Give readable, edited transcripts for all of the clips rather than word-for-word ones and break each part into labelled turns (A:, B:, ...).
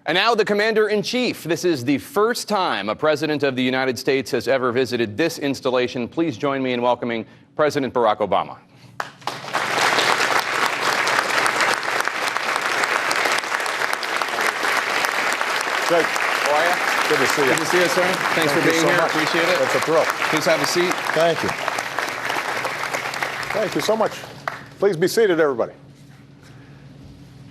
A: And now the Commander-in-Chief. This is the first time a President of the United States has ever visited this installation. Please join me in welcoming President Barack Obama.
B: Jake,
A: How are you?
B: good to see you.
A: Good to see you, sir. Thanks for being here.
B: Much.
A: Appreciate it.
B: It's a thrill.
A: Please have a seat.
B: Thank you. Thank you so much. Please be seated, everybody.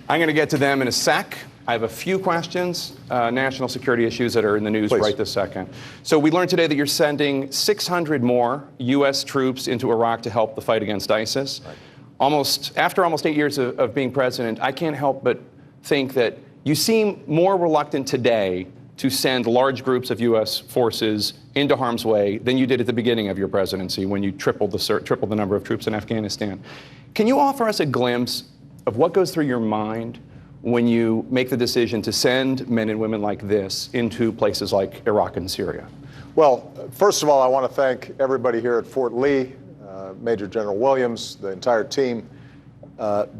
A: I'm going to get to them in a sec. I have a few questions, national security issues that are in the news right this second. So we learned today that you're sending 600 more U.S. troops into Iraq to help the fight against ISIS. Right. After almost 8 years of being president, I can't help but think that you seem more reluctant today to send large groups of U.S. forces into harm's way than you did at the beginning of your presidency when you tripled the number of troops in Afghanistan. Can you offer us a glimpse of what goes through your mind when you make the decision to send men and women like this into places like Iraq and Syria?
B: Well, first of all, I want to thank everybody here at Fort Lee, Major General Williams, the entire team.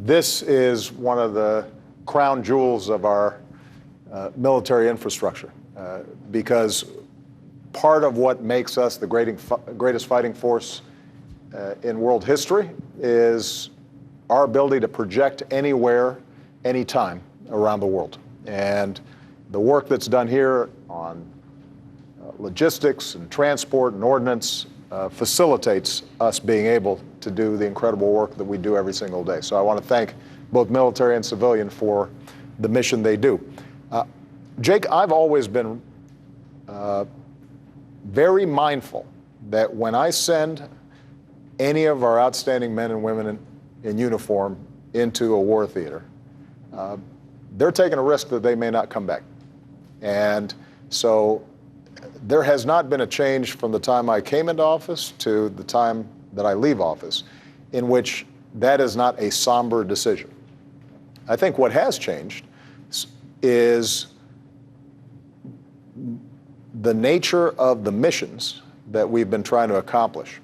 B: This is one of the crown jewels of our military infrastructure, because part of what makes us the greatest fighting force in world history is our ability to project anywhere, anytime around the world. And the work that's done here on logistics and transport and ordnance facilitates us being able to do the incredible work that we do every single day. So I want to thank both military and civilian for the mission they do. Jake, I've always been very mindful that when I send any of our outstanding men and women in uniform into a war theater, they're taking a risk that they may not come back. And so there has not been a change from the time I came into office to the time that I leave office in which that is not a somber decision. I think what has changed is the nature of the missions that we've been trying to accomplish.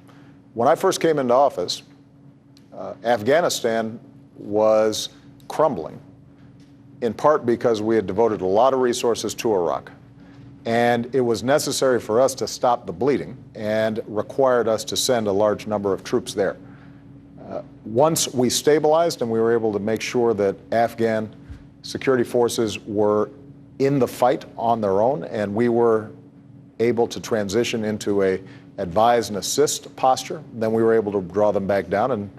B: When I first came into office, Afghanistan was crumbling, in part because we had devoted a lot of resources to Iraq. And it was necessary for us to stop the bleeding and required us to send a large number of troops there. Once we stabilized and we were able to make sure that Afghan security forces were in the fight on their own, and we were able to transition into a advise and assist posture, then we were able to draw them back down, and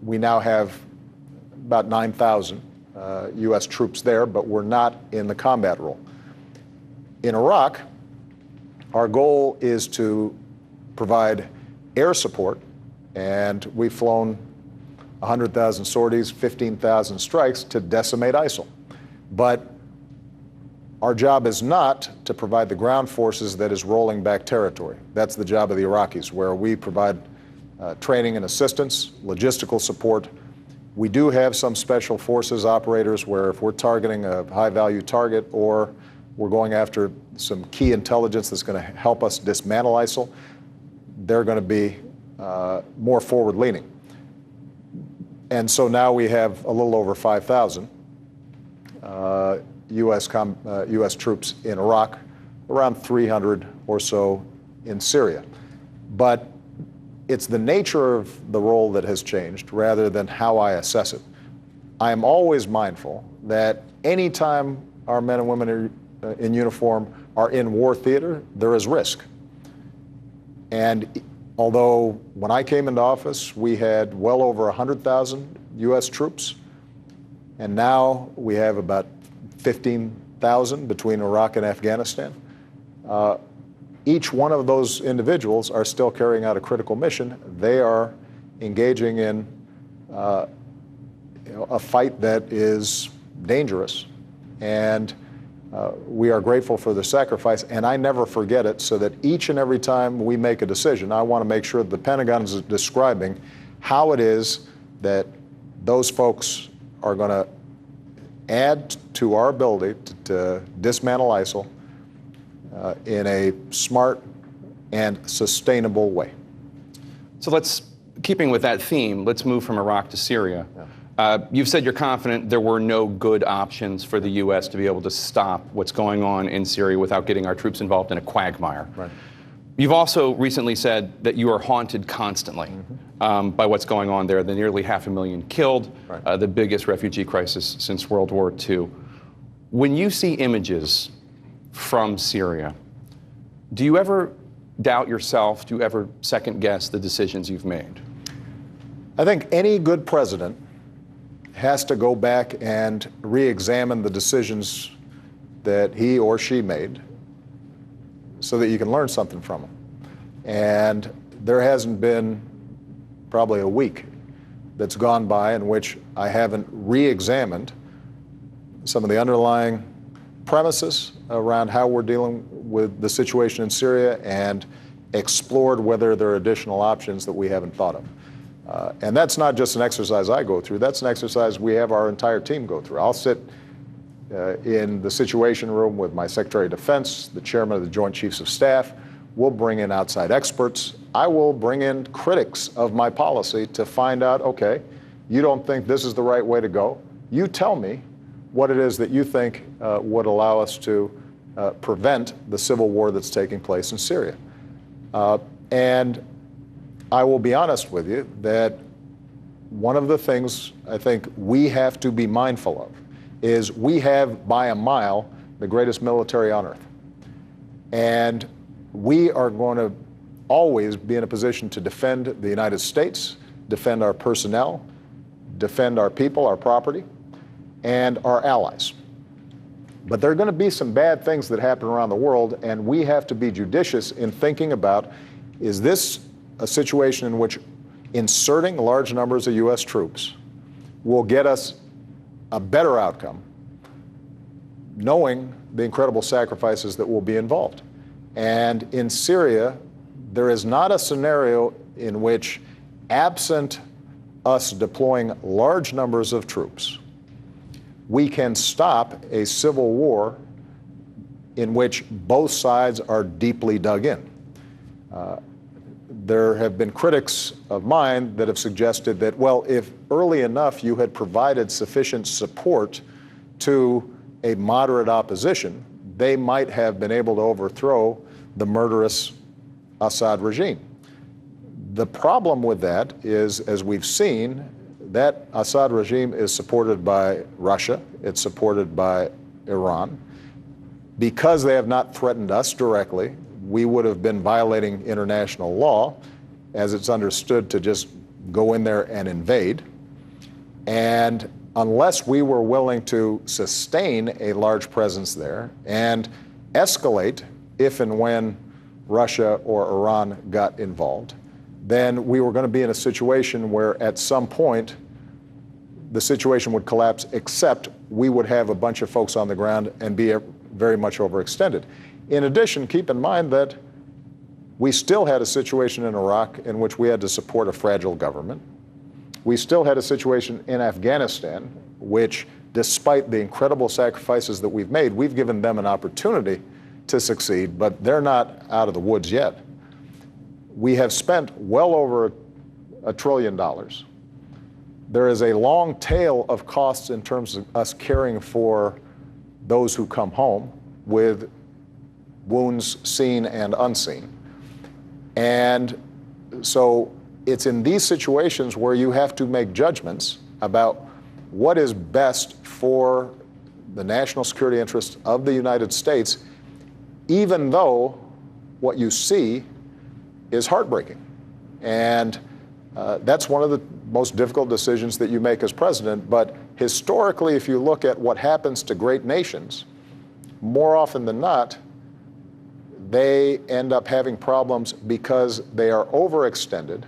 B: we now have about 9,000 U.S. troops there, but we're not in the combat role. In Iraq, our goal is to provide air support, and we've flown 100,000 sorties, 15,000 strikes to decimate ISIL. But our job is not to provide the ground forces that is rolling back territory. That's the job of the Iraqis, where we provide training and assistance, logistical support. We do have some special forces operators where if we're targeting a high-value target or we're going after some key intelligence that's going to help us dismantle ISIL, they're going to be more forward-leaning. And so now we have a little over 5,000 U.S. troops in Iraq, around 300 or so in Syria. But it's the nature of the role that has changed rather than how I assess it. I am always mindful that anytime our men and women in uniform are in war theater, there is risk. And although when I came into office, we had well over 100,000 U.S. troops, and now we have about 15,000 between Iraq and Afghanistan. Each one of those individuals are still carrying out a critical mission. They are engaging in a fight that is dangerous, and we are grateful for the sacrifice, and I never forget it, so that each and every time we make a decision, I want to make sure that the Pentagon is describing how it is that those folks are going to add to our ability to dismantle ISIL in a smart and sustainable way.
A: So keeping with that theme, let's move from Iraq to Syria. You've said you're confident there were no good options for the U.S. to be able to stop what's going on in Syria without getting our troops involved in a quagmire.
B: Right.
A: You've also recently said that you are haunted constantly by what's going on there, the nearly 500,000 killed,
B: Right.
A: The biggest refugee crisis since World War II. When you see images from Syria, do you ever doubt yourself? Do you ever second guess the decisions you've made?
B: I think any good president has to go back and re-examine the decisions that he or she made so that you can learn something from them. And there hasn't been probably a week that's gone by in which I haven't re-examined some of the underlying premises around how we're dealing with the situation in Syria and explored whether there are additional options that we haven't thought of. And that's not just an exercise I go through, that's an exercise we have our entire team go through. I'll sit in the Situation Room with my Secretary of Defense, the Chairman of the Joint Chiefs of Staff. We'll bring in outside experts. I will bring in critics of my policy to find out, okay, you don't think this is the right way to go. You tell me what it is that you think would allow us to prevent the civil war that's taking place in Syria. And I will be honest with you that one of the things I think we have to be mindful of is we have, by a mile, the greatest military on earth. And we are going to always be in a position to defend the United States, defend our personnel, defend our people, our property, and our allies. But there are going to be some bad things that happen around the world, and we have to be judicious in thinking about, is this a situation in which inserting large numbers of U.S. troops will get us a better outcome, knowing the incredible sacrifices that will be involved. And in Syria, there is not a scenario in which, absent us deploying large numbers of troops, we can stop a civil war in which both sides are deeply dug in. There have been critics of mine that have suggested that, well, if early enough you had provided sufficient support to a moderate opposition, they might have been able to overthrow the murderous Assad regime. The problem with that is, as we've seen, that Assad regime is supported by Russia, it's supported by Iran. Because they have not threatened us directly, we would have been violating international law, as it's understood to just go in there and invade. And unless we were willing to sustain a large presence there and escalate if and when Russia or Iran got involved, then we were going to be in a situation where at some point the situation would collapse, except we would have a bunch of folks on the ground and be very much overextended. In addition, keep in mind that we still had a situation in Iraq in which we had to support a fragile government. We still had a situation in Afghanistan, which, despite the incredible sacrifices that we've made, we've given them an opportunity to succeed, but they're not out of the woods yet. We have spent well over $1 trillion. There is a long tail of costs in terms of us caring for those who come home with wounds seen and unseen. And so it's in these situations where you have to make judgments about what is best for the national security interests of the United States, even though what you see is heartbreaking. And that's one of the most difficult decisions that you make as president. But historically, if you look at what happens to great nations, more often than not, they end up having problems because they are overextended,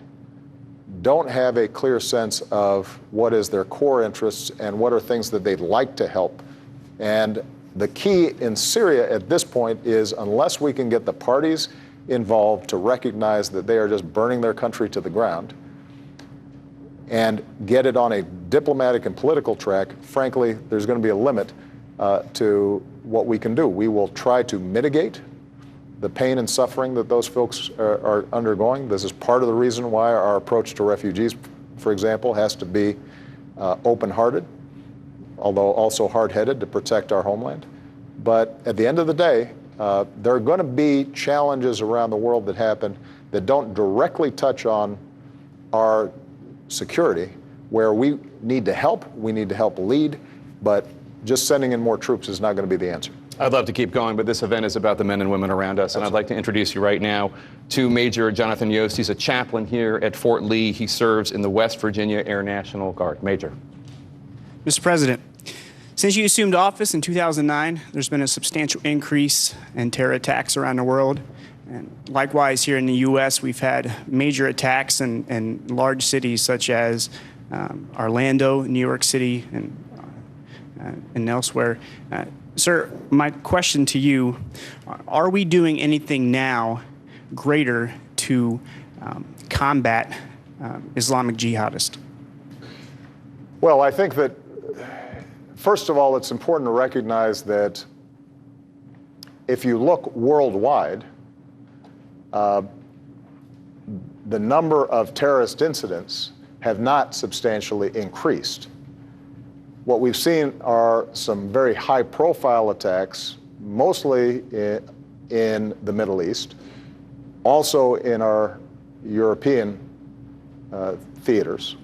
B: don't have a clear sense of what is their core interests and what are things that they'd like to help. And the key in Syria at this point is, unless we can get the parties involved to recognize that they are just burning their country to the ground and get it on a diplomatic and political track, frankly, there's going to be a limit to what we can do. We will try to mitigate the pain and suffering that those folks are undergoing. This is part of the reason why our approach to refugees, for example, has to be open-hearted, although also hard-headed to protect our homeland. But at the end of the day, there are going to be challenges around the world that happen that don't directly touch on our security, where we need to help lead, but just sending in more troops is not going to be the answer.
A: I'd love to keep going, but this event is about the men and women around us, and I'd like to introduce you right now to Major Jonathan Yost. He's a chaplain here at Fort Lee. He serves in the West Virginia Air National Guard. Major.
C: Mr. President, since you assumed office in 2009, there's been a substantial increase in terror attacks around the world. And likewise, here in the U.S., we've had major attacks in large cities such as Orlando, New York City, and elsewhere. Sir, my question to you, are we doing anything now greater to combat Islamic jihadists?
B: Well, I think that, first of all, it's important to recognize that if you look worldwide, the number of terrorist incidents have not substantially increased. What we've seen are some very high-profile attacks, mostly in the Middle East, also in our European theaters.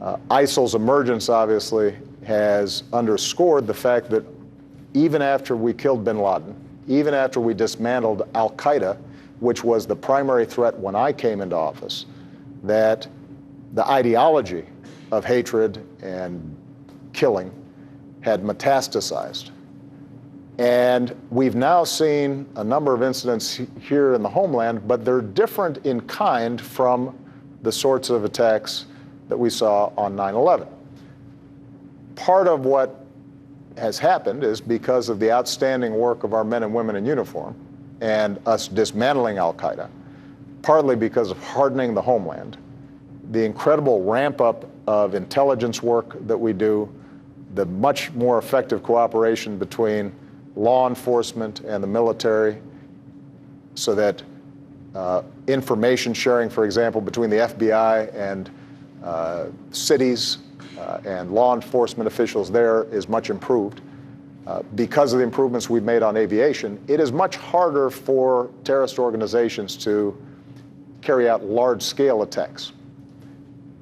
B: ISIL's emergence, obviously, has underscored the fact that even after we killed bin Laden, even after we dismantled al-Qaeda, which was the primary threat when I came into office, that the ideology of hatred and killing had metastasized. And we've now seen a number of incidents here in the homeland, but they're different in kind from the sorts of attacks that we saw on 9/11. Part of what has happened is because of the outstanding work of our men and women in uniform and us dismantling al-Qaeda, partly because of hardening the homeland, the incredible ramp up of intelligence work that we do, the much more effective cooperation between law enforcement and the military, so that information sharing, for example, between the FBI and cities and law enforcement officials there is much improved. Because of the improvements we've made on aviation, it is much harder for terrorist organizations to carry out large-scale attacks.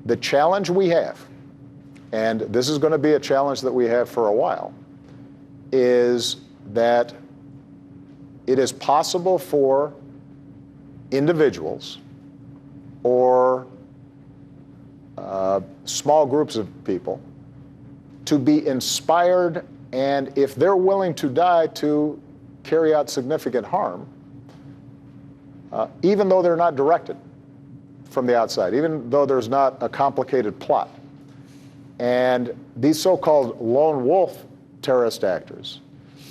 B: The challenge we have, and this is going to be a challenge that we have for a while, is that it is possible for individuals or small groups of people to be inspired, and if they're willing to die, to carry out significant harm, even though they're not directed from the outside, even though there's not a complicated plot. And these so-called lone wolf terrorist actors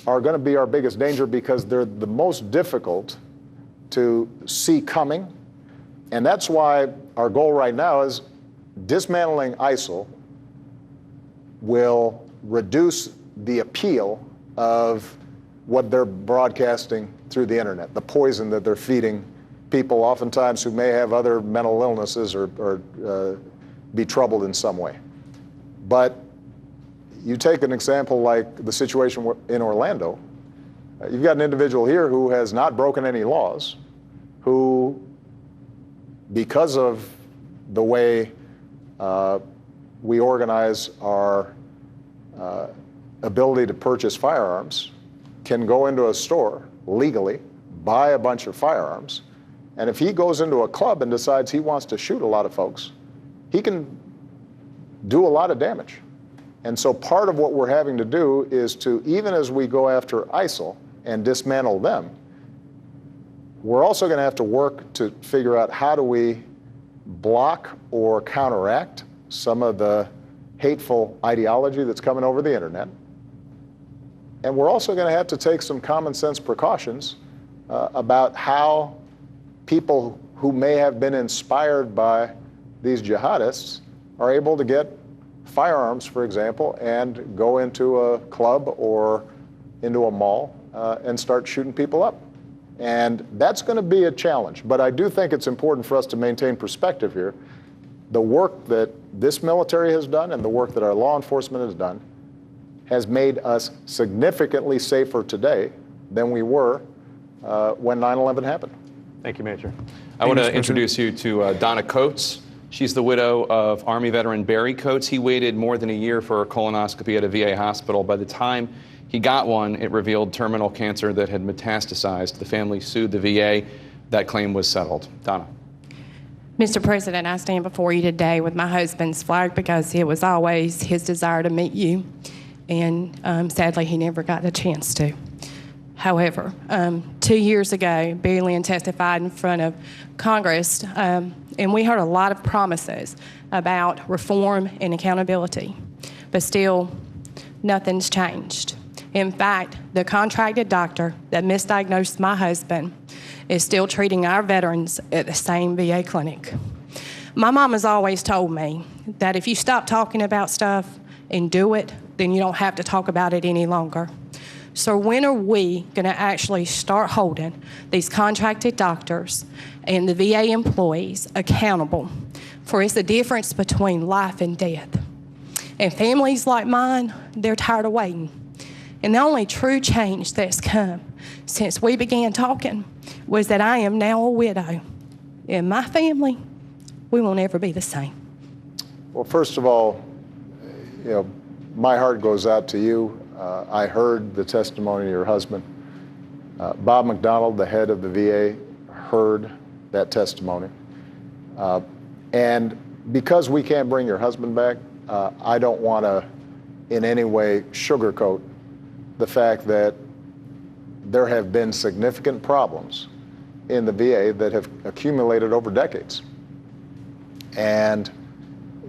B: are going to be our biggest danger because they're the most difficult to see coming. And that's why our goal right now is dismantling ISIL will reduce the appeal of what they're broadcasting through the internet, the poison that they're feeding people, oftentimes who may have other mental illnesses or be troubled in some way. But you take an example like the situation in Orlando. You've got an individual here who has not broken any laws, who, because of the way we organize our ability to purchase firearms, can go into a store legally, buy a bunch of firearms, and if he goes into a club and decides he wants to shoot a lot of folks, he can do a lot of damage. And so part of what we're having to do is to, even as we go after ISIL and dismantle them, we're also going to have to work to figure out how do we block or counteract some of the hateful ideology that's coming over the internet. And we're also going to have to take some common sense precautions about how people who may have been inspired by these jihadists are able to get firearms, for example, and go into a club or into a mall and start shooting people up. And that's going to be a challenge. But I do think it's important for us to maintain perspective here. the work that this military has done and the work that our law enforcement has done has made us significantly safer today than we were when 9/11 happened.
A: Thank you, Major. I want to introduce you to Donna Coates. She's the widow of Army veteran Barry Coates. He waited more than a year for a colonoscopy at a VA hospital. By the time he got one, it revealed terminal cancer that had metastasized. The family sued the VA. That claim was settled. Donna.
D: Mr. President, I stand before you today with my husband's flag because it was always his desire to meet you, and sadly he never got the chance to. However, 2 years ago, Barry Lynn testified in front of Congress, and we heard a lot of promises about reform and accountability, but still nothing's changed. In fact, the contracted doctor that misdiagnosed my husband is still treating our veterans at the same VA clinic. My mom has always told me that if you stop talking about stuff and do it, then you don't have to talk about it any longer. So when are we going to actually start holding these contracted doctors and the VA employees accountable for it's the difference between life and death? And families like mine, they're tired of waiting. And the only true change that's come since we began talking was that I am now a widow. And my family, we will never be the same.
B: Well, first of all, my heart goes out to you. I heard the testimony of your husband. Bob McDonald, the head of the VA, heard that testimony. And because we can't bring your husband back, I don't want to in any way sugarcoat the fact that there have been significant problems in the VA that have accumulated over decades. And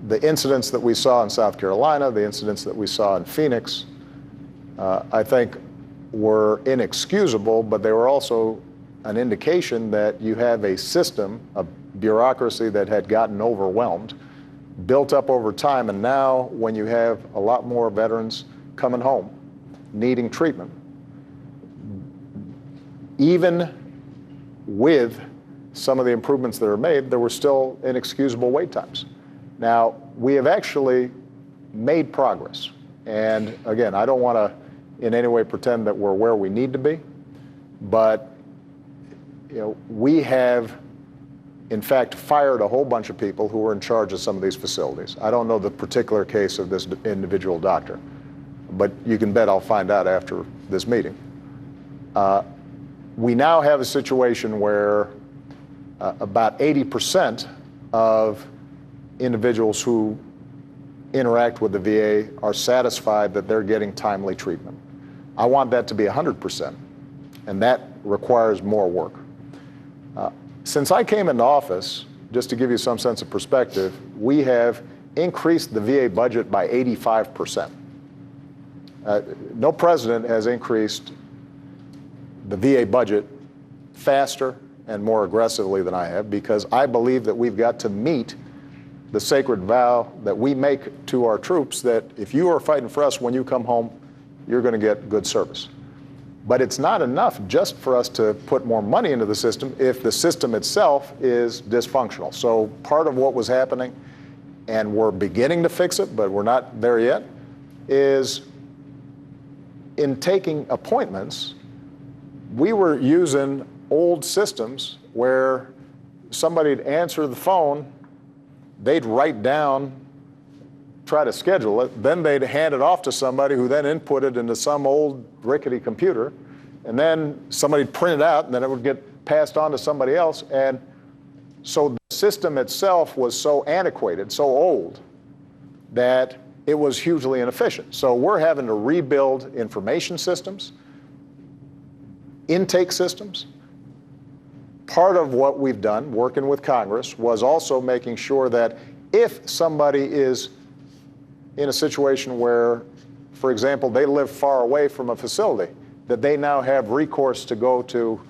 B: the incidents that we saw in South Carolina, the incidents that we saw in Phoenix, I think were inexcusable, but they were also an indication that you have a system, a bureaucracy that had gotten overwhelmed, built up over time, and now when you have a lot more veterans coming home, needing treatment, even with some of the improvements that are made, there were still inexcusable wait times. Now, we have actually made progress. And again, I don't want to in any way pretend that we're where we need to be, but we have in fact fired a whole bunch of people who were in charge of some of these facilities. I don't know the particular case of this individual doctor, but you can bet I'll find out after this meeting. We now have a situation where about 80% of individuals who interact with the VA are satisfied that they're getting timely treatment. I want that to be 100%, and that requires more work. Since I came into office, just to give you some sense of perspective, we have increased the VA budget by 85%. No president has increased the VA budget faster and more aggressively than I have, because I believe that we've got to meet the sacred vow that we make to our troops that if you are fighting for us, when you come home, you're going to get good service. But it's not enough just for us to put more money into the system if the system itself is dysfunctional. So part of what was happening, and we're beginning to fix it, but we're not there yet, is in taking appointments, we were using old systems where somebody'd answer the phone, they'd write down, try to schedule it, then they'd hand it off to somebody who then input it into some old rickety computer, and then somebody'd print it out, and then it would get passed on to somebody else. And so the system itself was so antiquated, so old, that it was hugely inefficient. So we're having to rebuild information systems, intake systems. Part of what we've done, working with Congress, was also making sure that if somebody is in a situation where, for example, they live far away from a facility, that they now have recourse to go to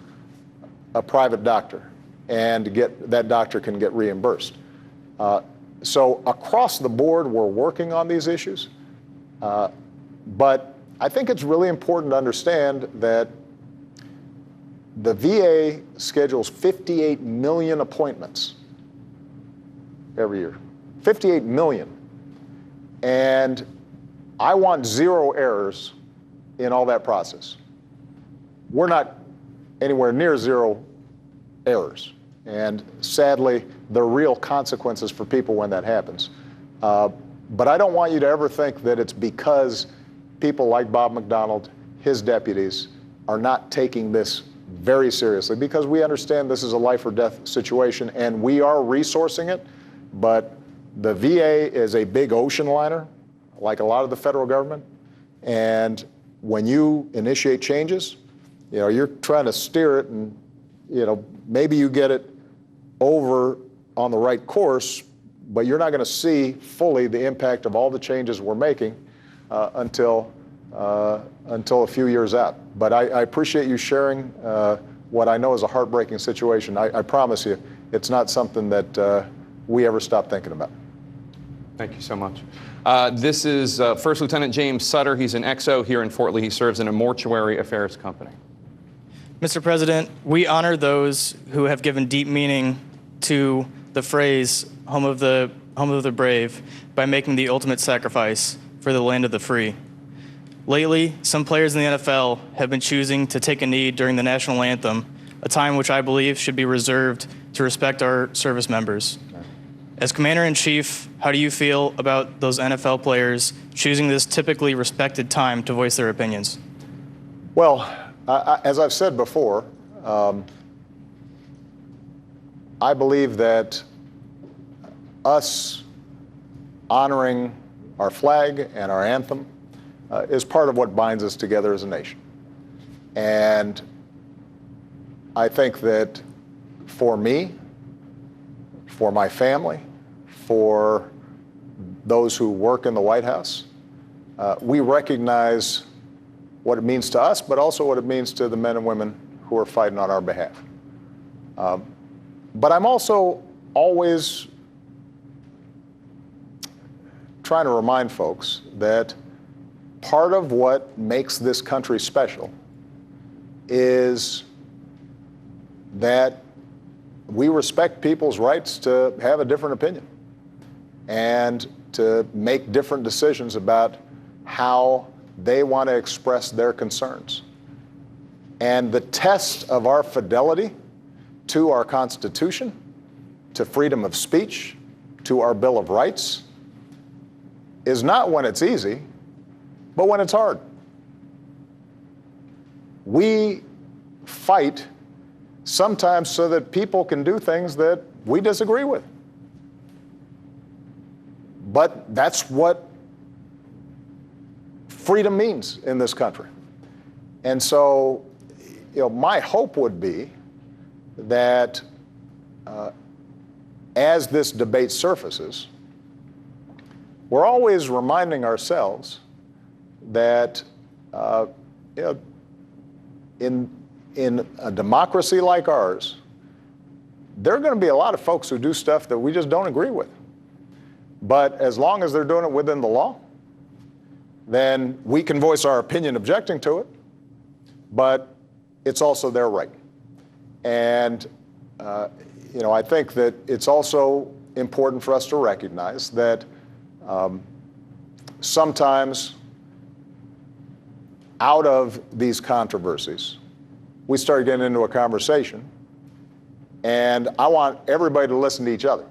B: a private doctor and that doctor can get reimbursed. So across the board, we're working on these issues. But I think it's really important to understand that the VA schedules 58 million appointments every year. 58 million. And I want zero errors in all that process. We're not anywhere near zero errors. And sadly, there are real consequences for people when that happens. But I don't want you to ever think that it's because people like Bob McDonald, his deputies, are not taking this very seriously, because we understand this is a life or death situation and we are resourcing it. But the VA is a big ocean liner, like a lot of the federal government. And when you initiate changes, you're trying to steer it, and maybe you get it over on the right course, but you're not going to see fully the impact of all the changes we're making until a few years out. But I appreciate you sharing what I know is a heartbreaking situation. I promise you, it's not something that we ever stop thinking about.
A: Thank you so much. This is First Lieutenant James Sutter. He's an XO here in Fort Lee. He serves in a mortuary affairs company.
E: Mr. President, we honor those who have given deep meaning to the phrase home of the brave by making the ultimate sacrifice for the land of the free. Lately, some players in the NFL have been choosing to take a knee during the national anthem, a time which I believe should be reserved to respect our service members. As Commander-in-Chief, how do you feel about those NFL players choosing this typically respected time to voice their opinions?
B: Well, as I've said before, I believe that us honoring our flag and our anthem is part of what binds us together as a nation. And I think that for me, for my family, for those who work in the White House, we recognize what it means to us, but also what it means to the men and women who are fighting on our behalf. But I'm also always trying to remind folks that part of what makes this country special is that we respect people's rights to have a different opinion and to make different decisions about how they want to express their concerns. And the test of our fidelity to our Constitution, to freedom of speech, to our Bill of Rights, is not when it's easy, but when it's hard. We fight sometimes so that people can do things that we disagree with. But that's what freedom means in this country. And so, my hope would be that as this debate surfaces, we're always reminding ourselves that in a democracy like ours, there are going to be a lot of folks who do stuff that we just don't agree with. But as long as they're doing it within the law, then we can voice our opinion objecting to it, but it's also their right. And I think that it's also important for us to recognize that sometimes out of these controversies, we start getting into a conversation, and I want everybody to listen to each other.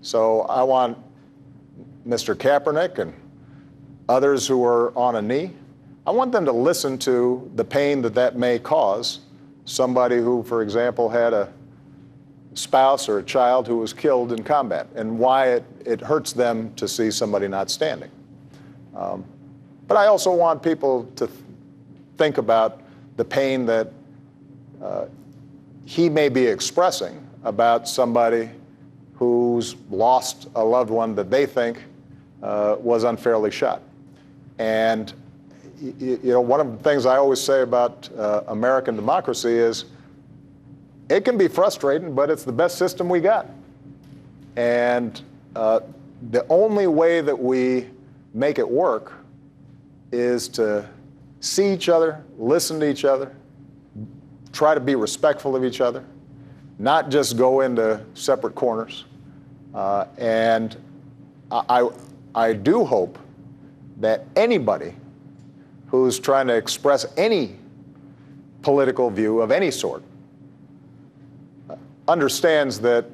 B: So I want Mr. Kaepernick and others who are on a knee, I want them to listen to the pain that may cause somebody who, for example, had a spouse or a child who was killed in combat, and why it hurts them to see somebody not standing. But I also want people to think about the pain that he may be expressing about somebody who's lost a loved one that they think was unfairly shot. And one of the things I always say about American democracy is it can be frustrating, but it's the best system we got. And the only way that we make it work is to see each other, listen to each other, try to be respectful of each other, not just go into separate corners, And I do hope that anybody who's trying to express any political view of any sort understands that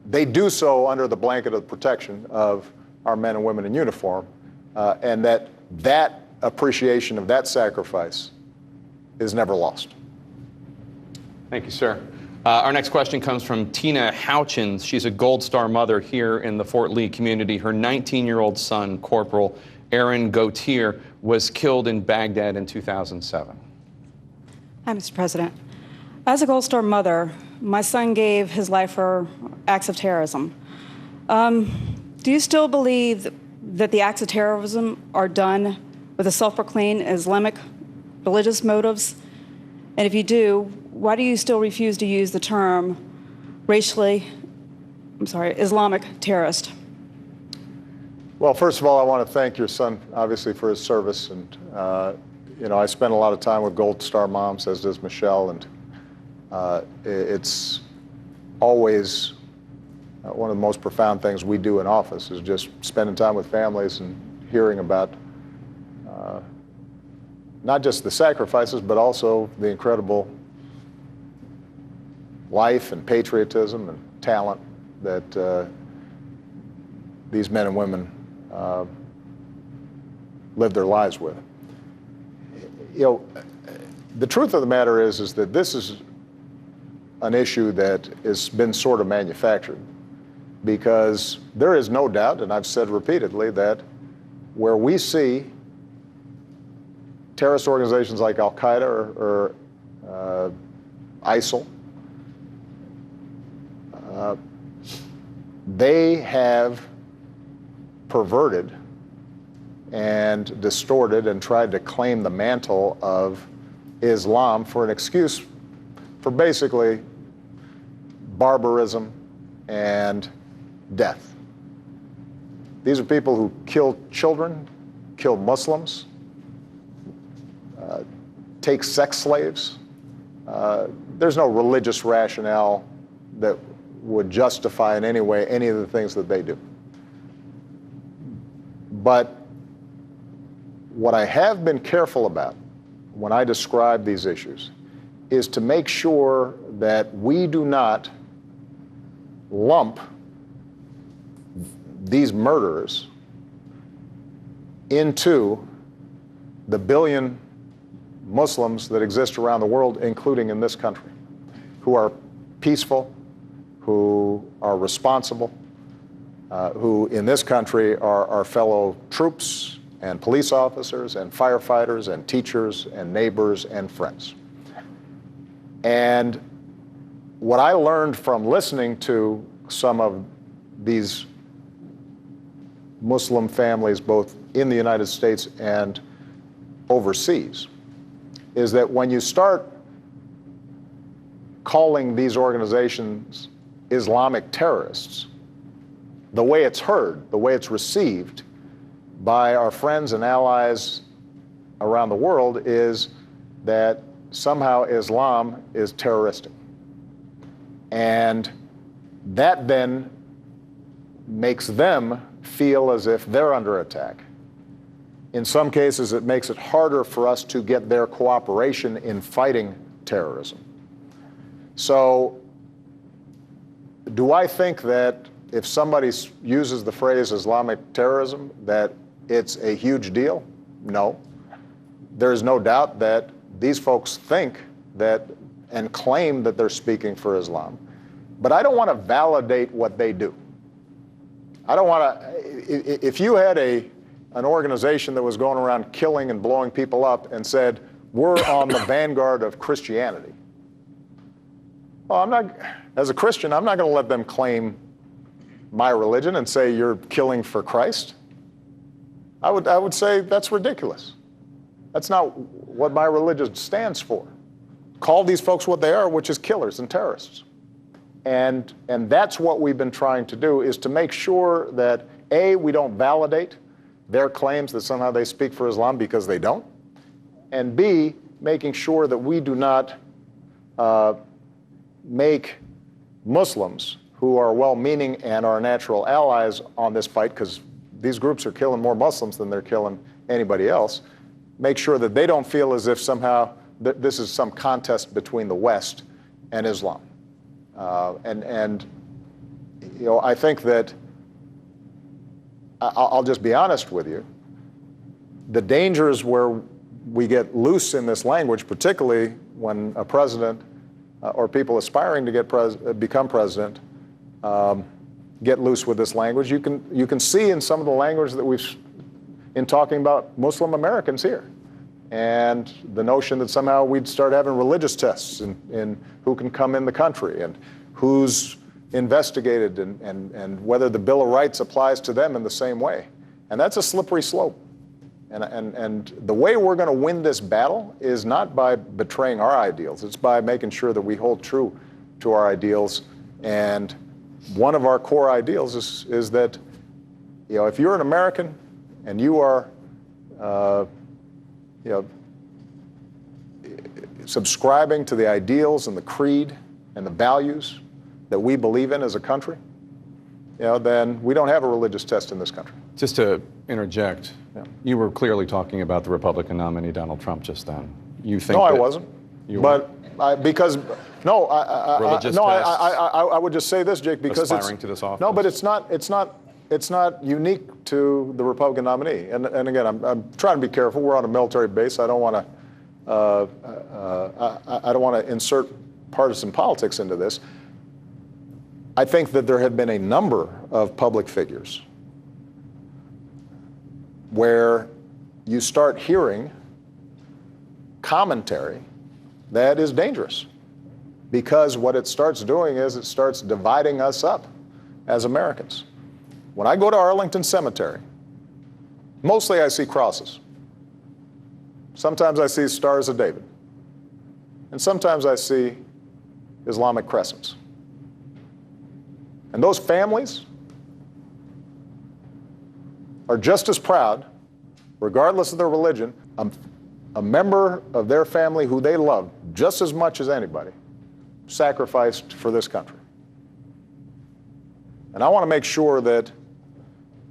B: they do so under the blanket of protection of our men and women in uniform, and that appreciation of that sacrifice is never lost.
A: Thank you, sir. Our next question comes from Tina Houchins. She's a Gold Star mother here in the Fort Lee community. Her 19-year-old son, Corporal Aaron Gautier, was killed in Baghdad in 2007.
F: Hi, Mr. President. As a Gold Star mother, my son gave his life for acts of terrorism. Do you still believe that the acts of terrorism are done with a self-proclaimed Islamic religious motives? And if you do, why do you still refuse to use the term Islamic terrorist?
B: Well, first of all, I want to thank your son, obviously, for his service. And, I spend a lot of time with Gold Star moms, as does Michelle. And it's always one of the most profound things we do in office is just spending time with families and hearing about not just the sacrifices, but also the incredible life and patriotism and talent that these men and women live their lives with. The truth of the matter is that this is an issue that has been sort of manufactured, because there is no doubt, and I've said repeatedly, that where we see terrorist organizations like Al-Qaeda or ISIL, they have perverted and distorted and tried to claim the mantle of Islam for an excuse for basically barbarism and death. These are people who kill children, kill Muslims, take sex slaves. There's no religious rationale that would justify in any way any of the things that they do. But what I have been careful about when I describe these issues is to make sure that we do not lump these murderers into the billion Muslims that exist around the world, including in this country, who are peaceful, who are responsible, who in this country are our fellow troops and police officers and firefighters and teachers and neighbors and friends. And what I learned from listening to some of these Muslim families, both in the United States and overseas, is that when you start calling these organizations Islamic terrorists, the way it's heard, the way it's received by our friends and allies around the world is that somehow Islam is terroristic. And that then makes them feel as if they're under attack. In some cases, it makes it harder for us to get their cooperation in fighting terrorism. So, do I think that if somebody uses the phrase Islamic terrorism, that it's a huge deal? No. There's no doubt that these folks think that and claim that they're speaking for Islam. But I don't want to validate what they do. I don't want to, if you had an organization that was going around killing and blowing people up and said, we're on the vanguard of Christianity. Well, as a Christian, I'm not going to let them claim my religion and say you're killing for Christ. I would say that's ridiculous. That's not what my religion stands for. Call these folks what they are, which is killers and terrorists. And that's what we've been trying to do, is to make sure that, A, we don't validate their claims that somehow they speak for Islam, because they don't, and B, making sure that we do not make Muslims who are well-meaning and are natural allies on this fight, because these groups are killing more Muslims than they're killing anybody else, make sure that they don't feel as if somehow this is some contest between the West and Islam. And you know, I think that, I'll just be honest with you, the dangers where we get loose in this language, particularly when a president or people aspiring to become president get loose with this language. You can see in some of the language that in talking about Muslim Americans here, and the notion that somehow we'd start having religious tests in who can come in the country and who's investigated and whether the Bill of Rights applies to them in the same way. And that's a slippery slope. And the way we're going to win this battle is not by betraying our ideals. It's by making sure that we hold true to our ideals. And one of our core ideals is that, you know, if you're an American and you are, you know, subscribing to the ideals and the creed and the values that we believe in as a country, you know, then we don't have a religious test in this country.
A: Just to interject, you were clearly talking about the Republican nominee, Donald Trump, just then. You think?
B: No, I wasn't.
A: You
B: but I would just say this, Jake, because
A: aspiring to this office.
B: No, but it's not unique to the Republican nominee. And again, I'm trying to be careful. We're on a military base. I don't want to insert partisan politics into this. I think that there have been a number of public figures where you start hearing commentary that is dangerous, because what it starts doing is it starts dividing us up as Americans. When I go to Arlington Cemetery, mostly I see crosses. Sometimes I see Stars of David. And sometimes I see Islamic crescents. And those families are just as proud, regardless of their religion, a member of their family who they love just as much as anybody sacrificed for this country. And I want to make sure that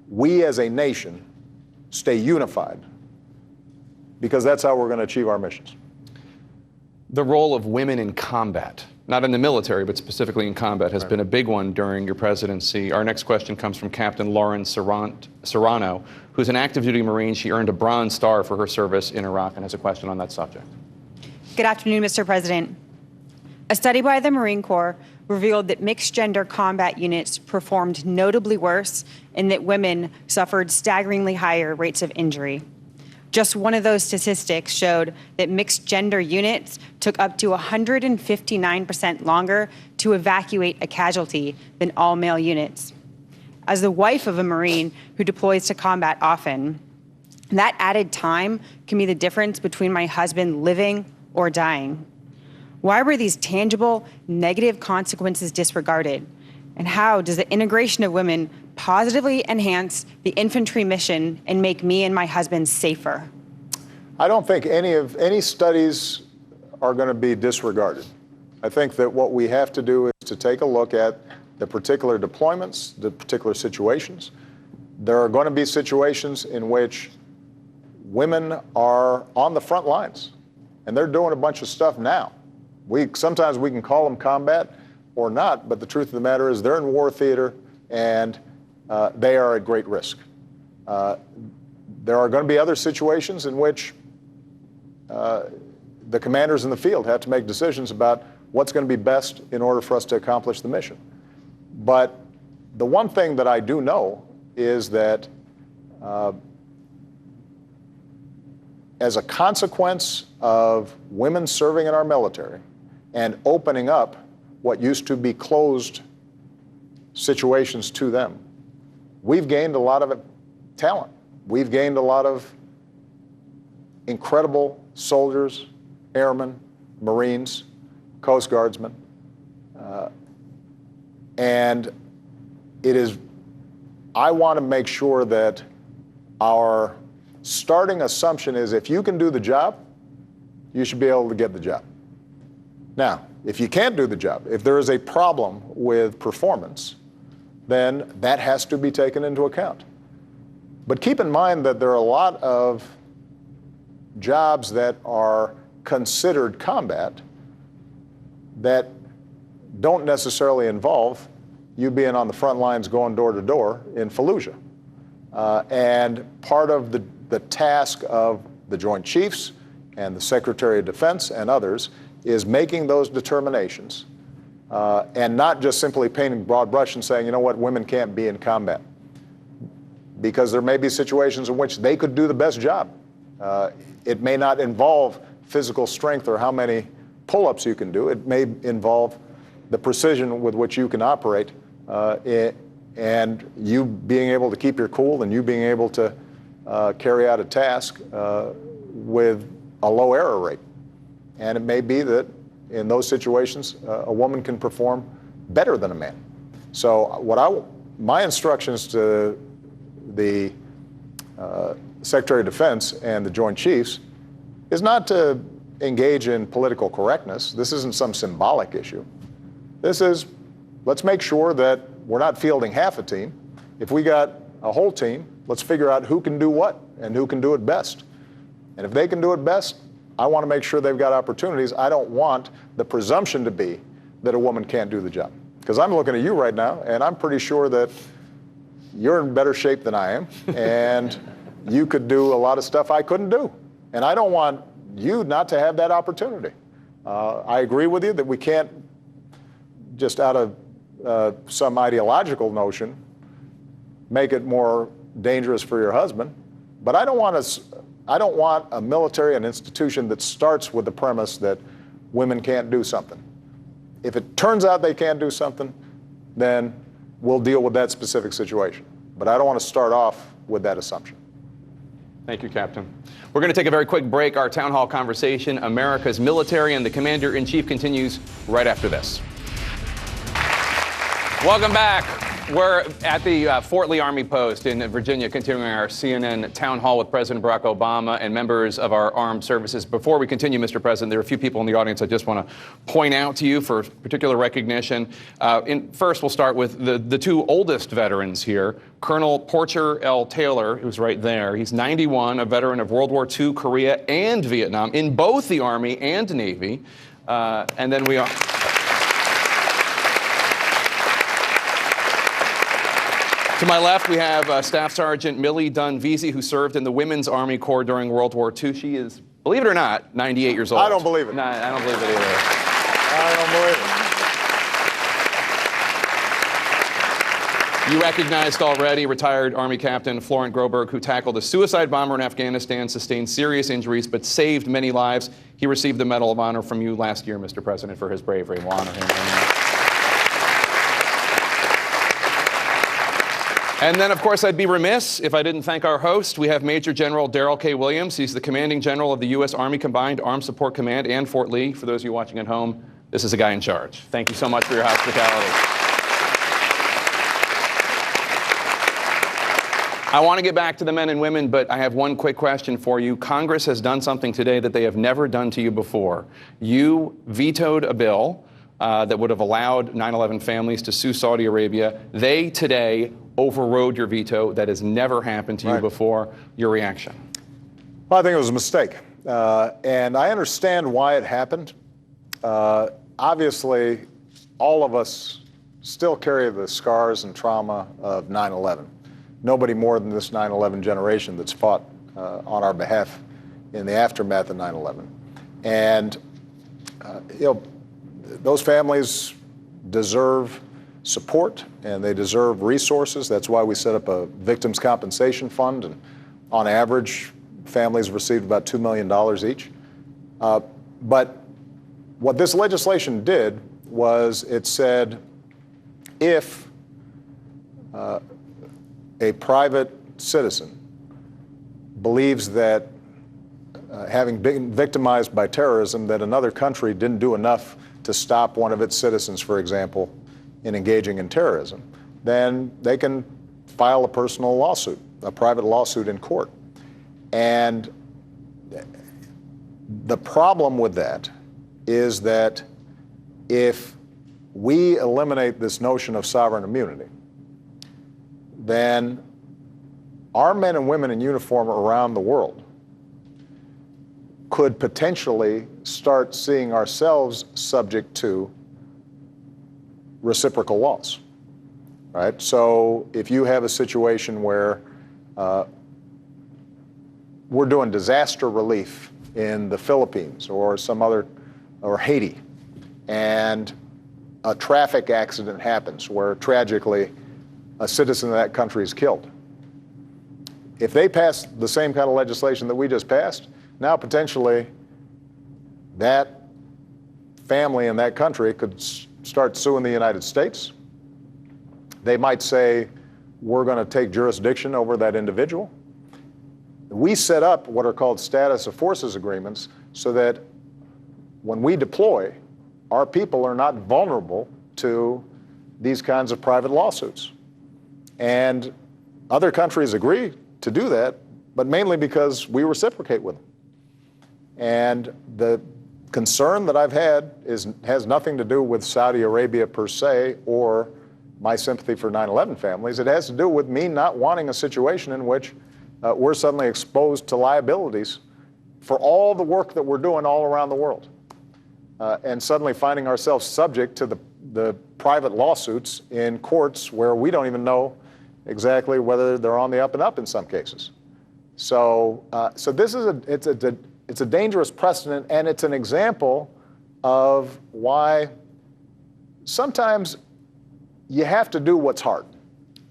B: we as a nation stay unified, because that's how we're going to achieve our missions.
A: The role of women in combat, not in the military, but specifically in combat, has been a big one during your presidency. Our next question comes from Captain Lauren Serrano, who's an active duty Marine. She earned a Bronze Star for her service in Iraq and has a question on that subject.
G: Good afternoon, Mr. President. A study by the Marine Corps revealed that mixed-gender combat units performed notably worse and that women suffered staggeringly higher rates of injury. Just one of those statistics showed that mixed-gender units took up to 159% longer to evacuate a casualty than all-male units. As the wife of a Marine who deploys to combat often, that added time can be the difference between my husband living or dying. Why were these tangible, negative consequences disregarded? And how does the integration of women positively enhance the infantry mission and make me and my husband safer?
B: I don't think any studies are going to be disregarded. I think that what we have to do is to take a look at the particular deployments, the particular situations. There are going to be situations in which women are on the front lines, and they're doing a bunch of stuff now. Sometimes we can call them combat or not, but the truth of the matter is they're in war theater, and they are at great risk. There are going to be other situations in which the commanders in the field have to make decisions about what's going to be best in order for us to accomplish the mission. But the one thing that I do know is that as a consequence of women serving in our military and opening up what used to be closed situations to them, we've gained a lot of talent. We've gained a lot of incredible soldiers, airmen, Marines, Coast Guardsmen. And I want to make sure that our starting assumption is if you can do the job, you should be able to get the job. Now, if you can't do the job, if there is a problem with performance, then that has to be taken into account. But keep in mind that there are a lot of jobs that are considered combat that don't necessarily involve you being on the front lines going door to door in Fallujah. And part of the task of the Joint Chiefs and the Secretary of Defense and others is making those determinations and not just simply painting broad brush and saying, you know what, women can't be in combat. Because there may be situations in which they could do the best job. It may not involve physical strength or how many pull-ups you can do. It may involve the precision with which you can operate and you being able to keep your cool and you being able to carry out a task with a low error rate. And it may be that in those situations, a woman can perform better than a man. So my instructions to the Secretary of Defense and the Joint Chiefs is not to engage in political correctness. This isn't some symbolic issue. This is, let's make sure that we're not fielding half a team. If we got a whole team, let's figure out who can do what and who can do it best. And if they can do it best, I want to make sure they've got opportunities. I don't want the presumption to be that a woman can't do the job. Because I'm looking at you right now, and I'm pretty sure that you're in better shape than I am, and you could do a lot of stuff I couldn't do. And I don't want you not to have that opportunity. I agree with you that we can't, just out of some ideological notion, make it more dangerous for your husband. But I don't want a military, an institution that starts with the premise that women can't do something. If it turns out they can't do something, then we'll deal with that specific situation. But I don't want to start off with that assumption.
A: Thank you, Captain. We're going to take a very quick break. Our town hall conversation, America's military and the Commander-in-Chief, continues right after this. Welcome back. We're at the Fort Lee Army Post in Virginia, continuing our CNN town hall with President Barack Obama and members of our armed services. Before we continue, Mr. President, there are a few people in the audience I just want to point out to you for particular recognition. First, we'll start with the two oldest veterans here. Colonel Porcher L. Taylor, who's right there. He's 91, a veteran of World War II, Korea, and Vietnam, in both the Army and Navy. And then we are... To my left, we have Staff Sergeant Millie Dunn-Vesey, who served in the Women's Army Corps during World War II. She is, believe it or not, 98 years old.
B: I don't believe it.
A: No, I don't believe it either.
B: I don't believe it.
A: You recognized already retired Army Captain Florent Groberg, who tackled a suicide bomber in Afghanistan, sustained serious injuries, but saved many lives. He received the Medal of Honor from you last year, Mr. President, for his bravery. We'll honor him. And then, of course, I'd be remiss if I didn't thank our host. We have Major General Darrell K. Williams. He's the Commanding General of the U.S. Army Combined Armed Support Command and Fort Lee. For those of you watching at home, this is a guy in charge. Thank you so much for your hospitality. I want to get back to the men and women, but I have one quick question for you. Congress has done something today that they have never done to you before. You vetoed a bill that would have allowed 9/11 families to sue Saudi Arabia. They today overrode your veto. That has never happened to you before. Your reaction?
B: Well, I think it was a mistake. And I understand why it happened. Obviously, all of us still carry the scars and trauma of 9/11. Nobody more than this 9/11 generation that's fought on our behalf in the aftermath of 9/11. And, those families deserve support and they deserve resources. That's why we set up a victims compensation fund, and on average, families received about $2 million each. But what this legislation did was it said if a private citizen believes that having been victimized by terrorism, that another country didn't do enough to stop one of its citizens, for example, in engaging in terrorism, then they can file a personal lawsuit, a private lawsuit in court. And the problem with that is that if we eliminate this notion of sovereign immunity, then our men and women in uniform around the world could potentially start seeing ourselves subject to reciprocal laws, right? So if you have a situation where we're doing disaster relief in the Philippines or or Haiti, and a traffic accident happens where tragically a citizen of that country is killed. If they pass the same kind of legislation that we just passed, now potentially that family in that country could start suing the United States. They might say, we're going to take jurisdiction over that individual. We set up what are called status of forces agreements so that when we deploy, our people are not vulnerable to these kinds of private lawsuits. And other countries agree to do that, but mainly because we reciprocate with them. And the concern that I've had has nothing to do with Saudi Arabia per se or my sympathy for 9/11 families. It has to do with me not wanting a situation in which we're suddenly exposed to liabilities for all the work that we're doing all around the world. And suddenly finding ourselves subject to the private lawsuits in courts where we don't even know exactly whether they're on the up and up in some cases. So this is it's a dangerous precedent, and it's an example of why sometimes you have to do what's hard.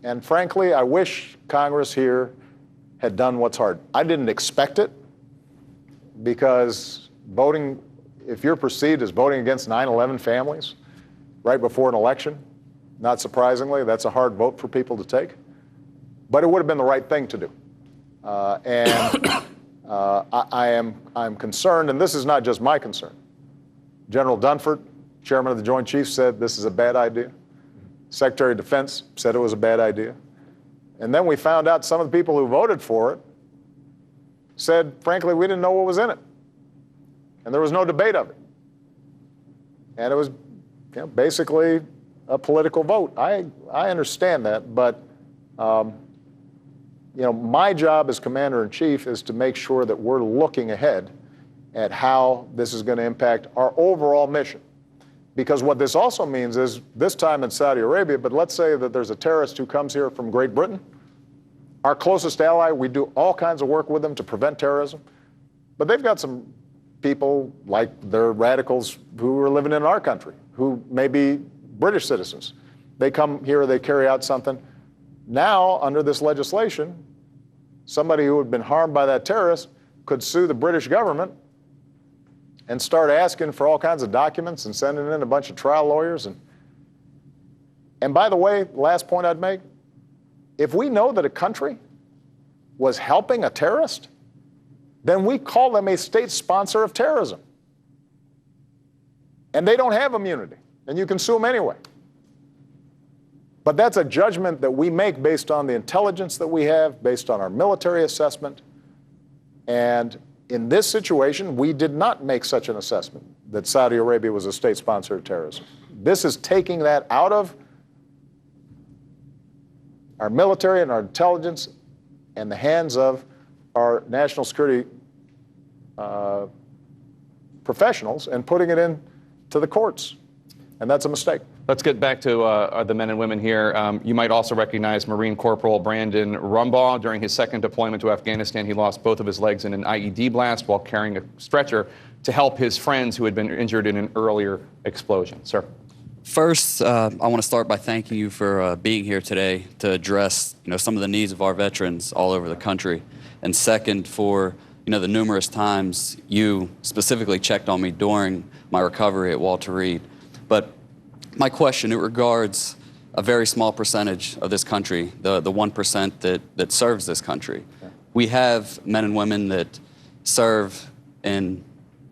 B: And frankly, I wish Congress here had done what's hard. I didn't expect it, because voting, if you're perceived as voting against 9/11 families right before an election, not surprisingly, that's a hard vote for people to take. But it would have been the right thing to do. I'm concerned, and this is not just my concern. General Dunford, chairman of the Joint Chiefs, said this is a bad idea. Secretary of Defense said it was a bad idea. And then we found out some of the people who voted for it said, frankly, we didn't know what was in it. And there was no debate of it. And it was basically a political vote. I understand that, but my job as Commander-in-Chief is to make sure that we're looking ahead at how this is going to impact our overall mission. Because what this also means is, this time in Saudi Arabia, but let's say that there's a terrorist who comes here from Great Britain, our closest ally, we do all kinds of work with them to prevent terrorism, but they've got some people, like they're radicals who are living in our country, who may be British citizens. They come here, they carry out something. Now, under this legislation, somebody who had been harmed by that terrorist could sue the British government and start asking for all kinds of documents and sending in a bunch of trial lawyers. And by the way, last point I'd make, if we know that a country was helping a terrorist, then we call them a state sponsor of terrorism. And they don't have immunity, and you can sue them anyway. But that's a judgment that we make based on the intelligence that we have, based on our military assessment. And in this situation, we did not make such an assessment that Saudi Arabia was a state sponsor of terrorism. This is taking that out of our military and our intelligence and the hands of our national security professionals and putting it into the courts. And that's a mistake.
A: Let's get back to the men and women here. You might also recognize Marine Corporal Brandon Rumbaugh. During his second deployment to Afghanistan, he lost both of his legs in an IED blast while carrying a stretcher to help his friends who had been injured in an earlier explosion. Sir.
H: First, I want to start by thanking you for being here today to address some of the needs of our veterans all over the country. And second, for the numerous times you specifically checked on me during my recovery at Walter Reed. But my question, it regards a very small percentage of this country, the 1% that serves this country. Okay. We have men and women that serve in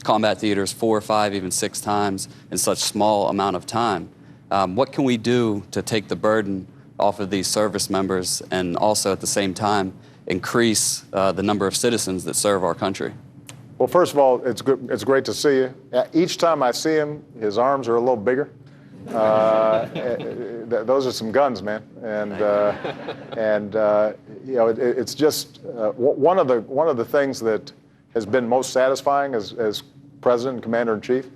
H: combat theaters 4, 5, even 6 times in such small amount of time. What can we do to take the burden off of these service members and also at the same time increase the number of citizens that serve our country?
B: Well, first of all, it's good. It's great to see you. Each time I see him, his arms are a little bigger. Those are some guns, man. And you know, it's just one of the things that has been most satisfying as President and Commander in Chief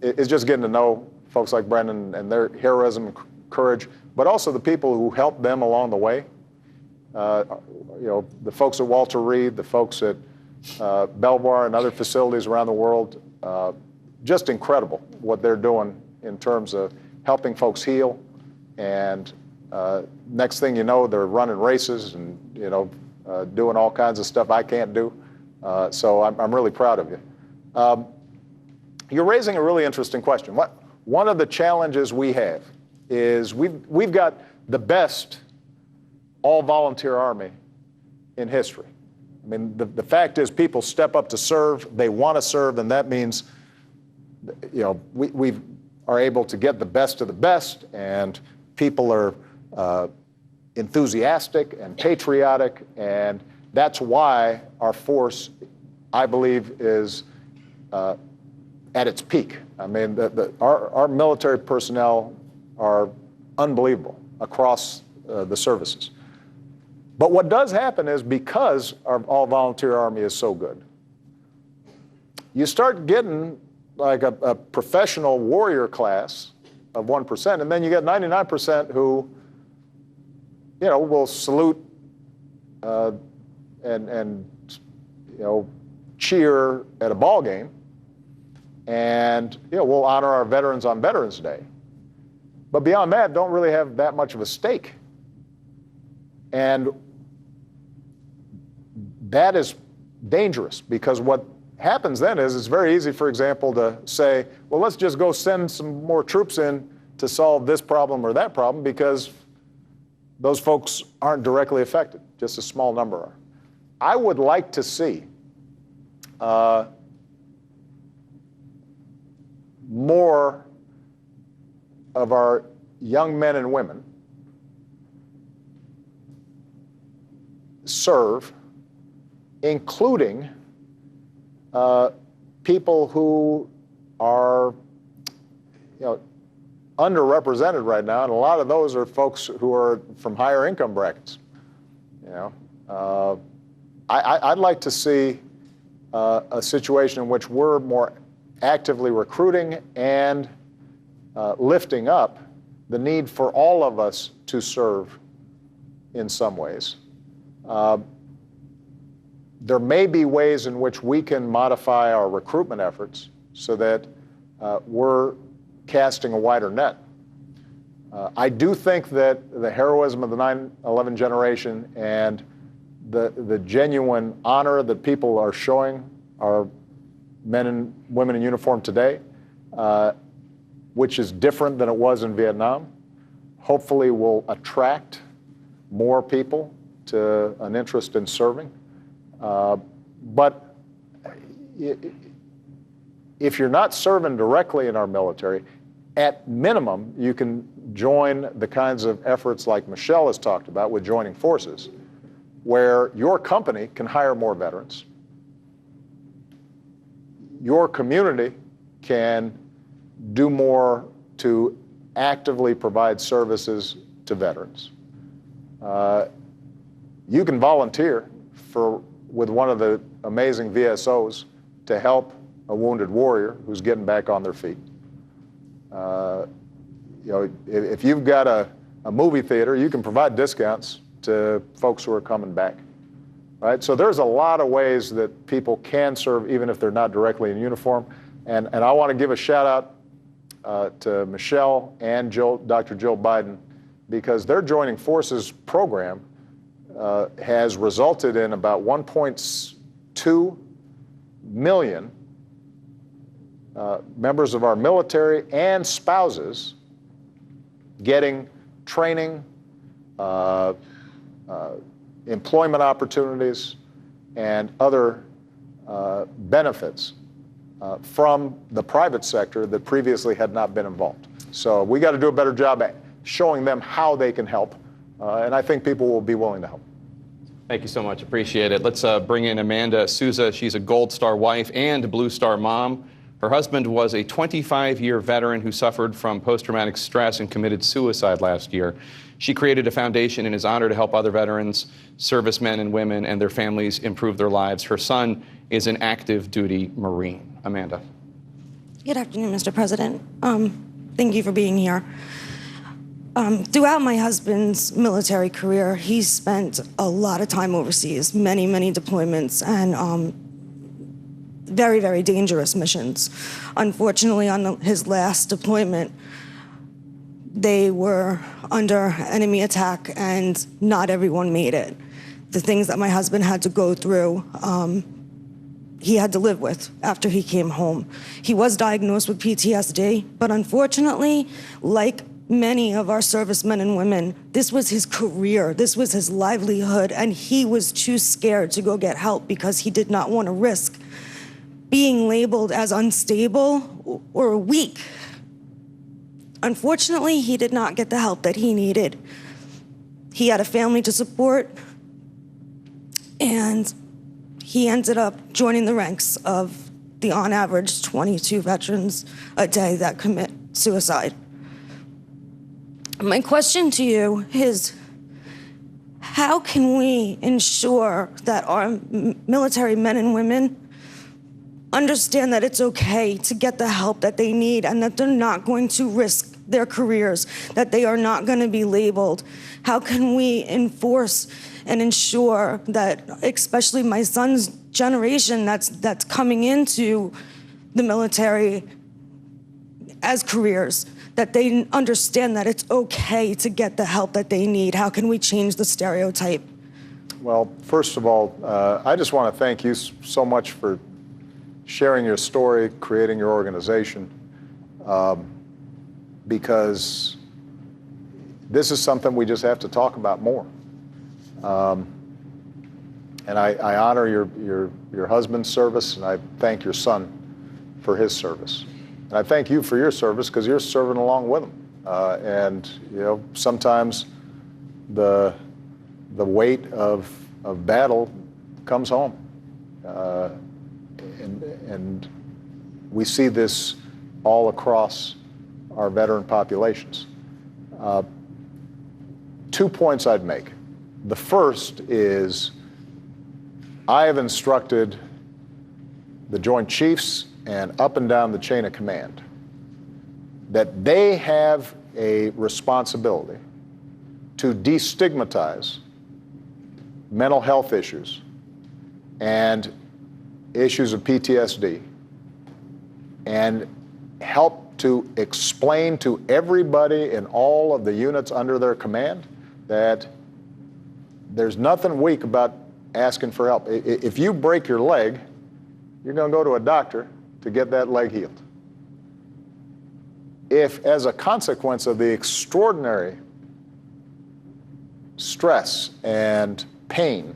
B: is just getting to know folks like Brendan and their heroism and courage, but also the people who helped them along the way. You know, the folks at Walter Reed, the folks at Belvoir and other facilities around the world, just incredible what they're doing in terms of helping folks heal. And next thing you know, they're running races and, you know, doing all kinds of stuff I can't do. So I'm really proud of you. You're raising a really interesting question. One of the challenges we have is we've got the best all-volunteer Army in history. I mean, the fact is people step up to serve, they want to serve, and that means, you know, we are able to get the best of the best, and people are enthusiastic and patriotic, and that's why our force, I believe, is at its peak. I mean, our military personnel are unbelievable across the services. But what does happen is because our all-volunteer Army is so good, you start getting like a professional warrior class of 1%, and then you get 99% who, you know, will salute and you know, cheer at a ball game, and you know, we'll honor our veterans on Veterans Day. But beyond that, don't really have that much of a stake. And that is dangerous, because what happens then is it's very easy, for example, to say, well, let's just go send some more troops in to solve this problem or that problem, because those folks aren't directly affected, just a small number are. I would like to see more of our young men and women serve, including people who are, you know, underrepresented right now, and a lot of those are folks who are from higher income brackets. You know, I'd like to see a situation in which we're more actively recruiting and lifting up the need for all of us to serve in some ways. There may be ways in which we can modify our recruitment efforts so that we're casting a wider net. I do think that the heroism of the 9/11 generation and the genuine honor that people are showing our men and women in uniform today, which is different than it was in Vietnam, hopefully will attract more people to an interest in serving. But if you're not serving directly in our military, at minimum, you can join the kinds of efforts like Michelle has talked about with joining forces, where your company can hire more veterans. Your community can do more to actively provide services to veterans. You can volunteer with one of the amazing VSOs to help a wounded warrior who's getting back on their feet. You know, if you've got a movie theater, you can provide discounts to folks who are coming back, right? So there's a lot of ways that people can serve even if they're not directly in uniform. And I want to give a shout out to Michelle and Dr. Jill Biden, because their Joining Forces program has resulted in about 1.2 million members of our military and spouses getting training, employment opportunities, and other benefits from the private sector that previously had not been involved. So we got to do a better job at showing them how they can help, and I think people will be willing to help.
A: Thank you so much. Appreciate it. Let's bring in Amanda Souza. She's a Gold Star wife and Blue Star mom. Her husband was a 25-year veteran who suffered from post-traumatic stress and committed suicide last year. She created a foundation in his honor to help other veterans, servicemen and women, and their families improve their lives. Her son is an active duty Marine. Amanda.
I: Good afternoon, Mr. President. Thank you for being here. Throughout my husband's military career, he spent a lot of time overseas, many, many deployments, and very, very dangerous missions. Unfortunately, on his last deployment, they were under enemy attack, and not everyone made it. The things that my husband had to go through, he had to live with after he came home. He was diagnosed with PTSD, but unfortunately, like many of our servicemen and women, this was his career, this was his livelihood, and he was too scared to go get help because he did not want to risk being labeled as unstable or weak. Unfortunately, he did not get the help that he needed. He had a family to support, and he ended up joining the ranks of the, on average, 22 veterans a day that commit suicide. My question to you is, how can we ensure that our military men and women understand that it's okay to get the help that they need and that they're not going to risk their careers, that they are not going to be labeled? How can we enforce and ensure that, especially my son's generation that's coming into the military as careers, that they understand that it's okay to get the help that they need? How can we change the stereotype?
B: Well, first of all, I just want to thank you so much for sharing your story, creating your organization, because this is something we just have to talk about more. And I honor your husband's service, and I thank your son for his service. And I thank you for your service, because you're serving along with him. And you know, sometimes the weight of battle comes home. And we see this all across our veteran populations. 2 points I'd make. The first is, I have instructed the Joint Chiefs and up and down the chain of command that they have a responsibility to destigmatize mental health issues and issues of PTSD, and help to explain to everybody in all of the units under their command that there's nothing weak about asking for help. If you break your leg, you're going to go to a doctor to get that leg healed. If, as a consequence of the extraordinary stress and pain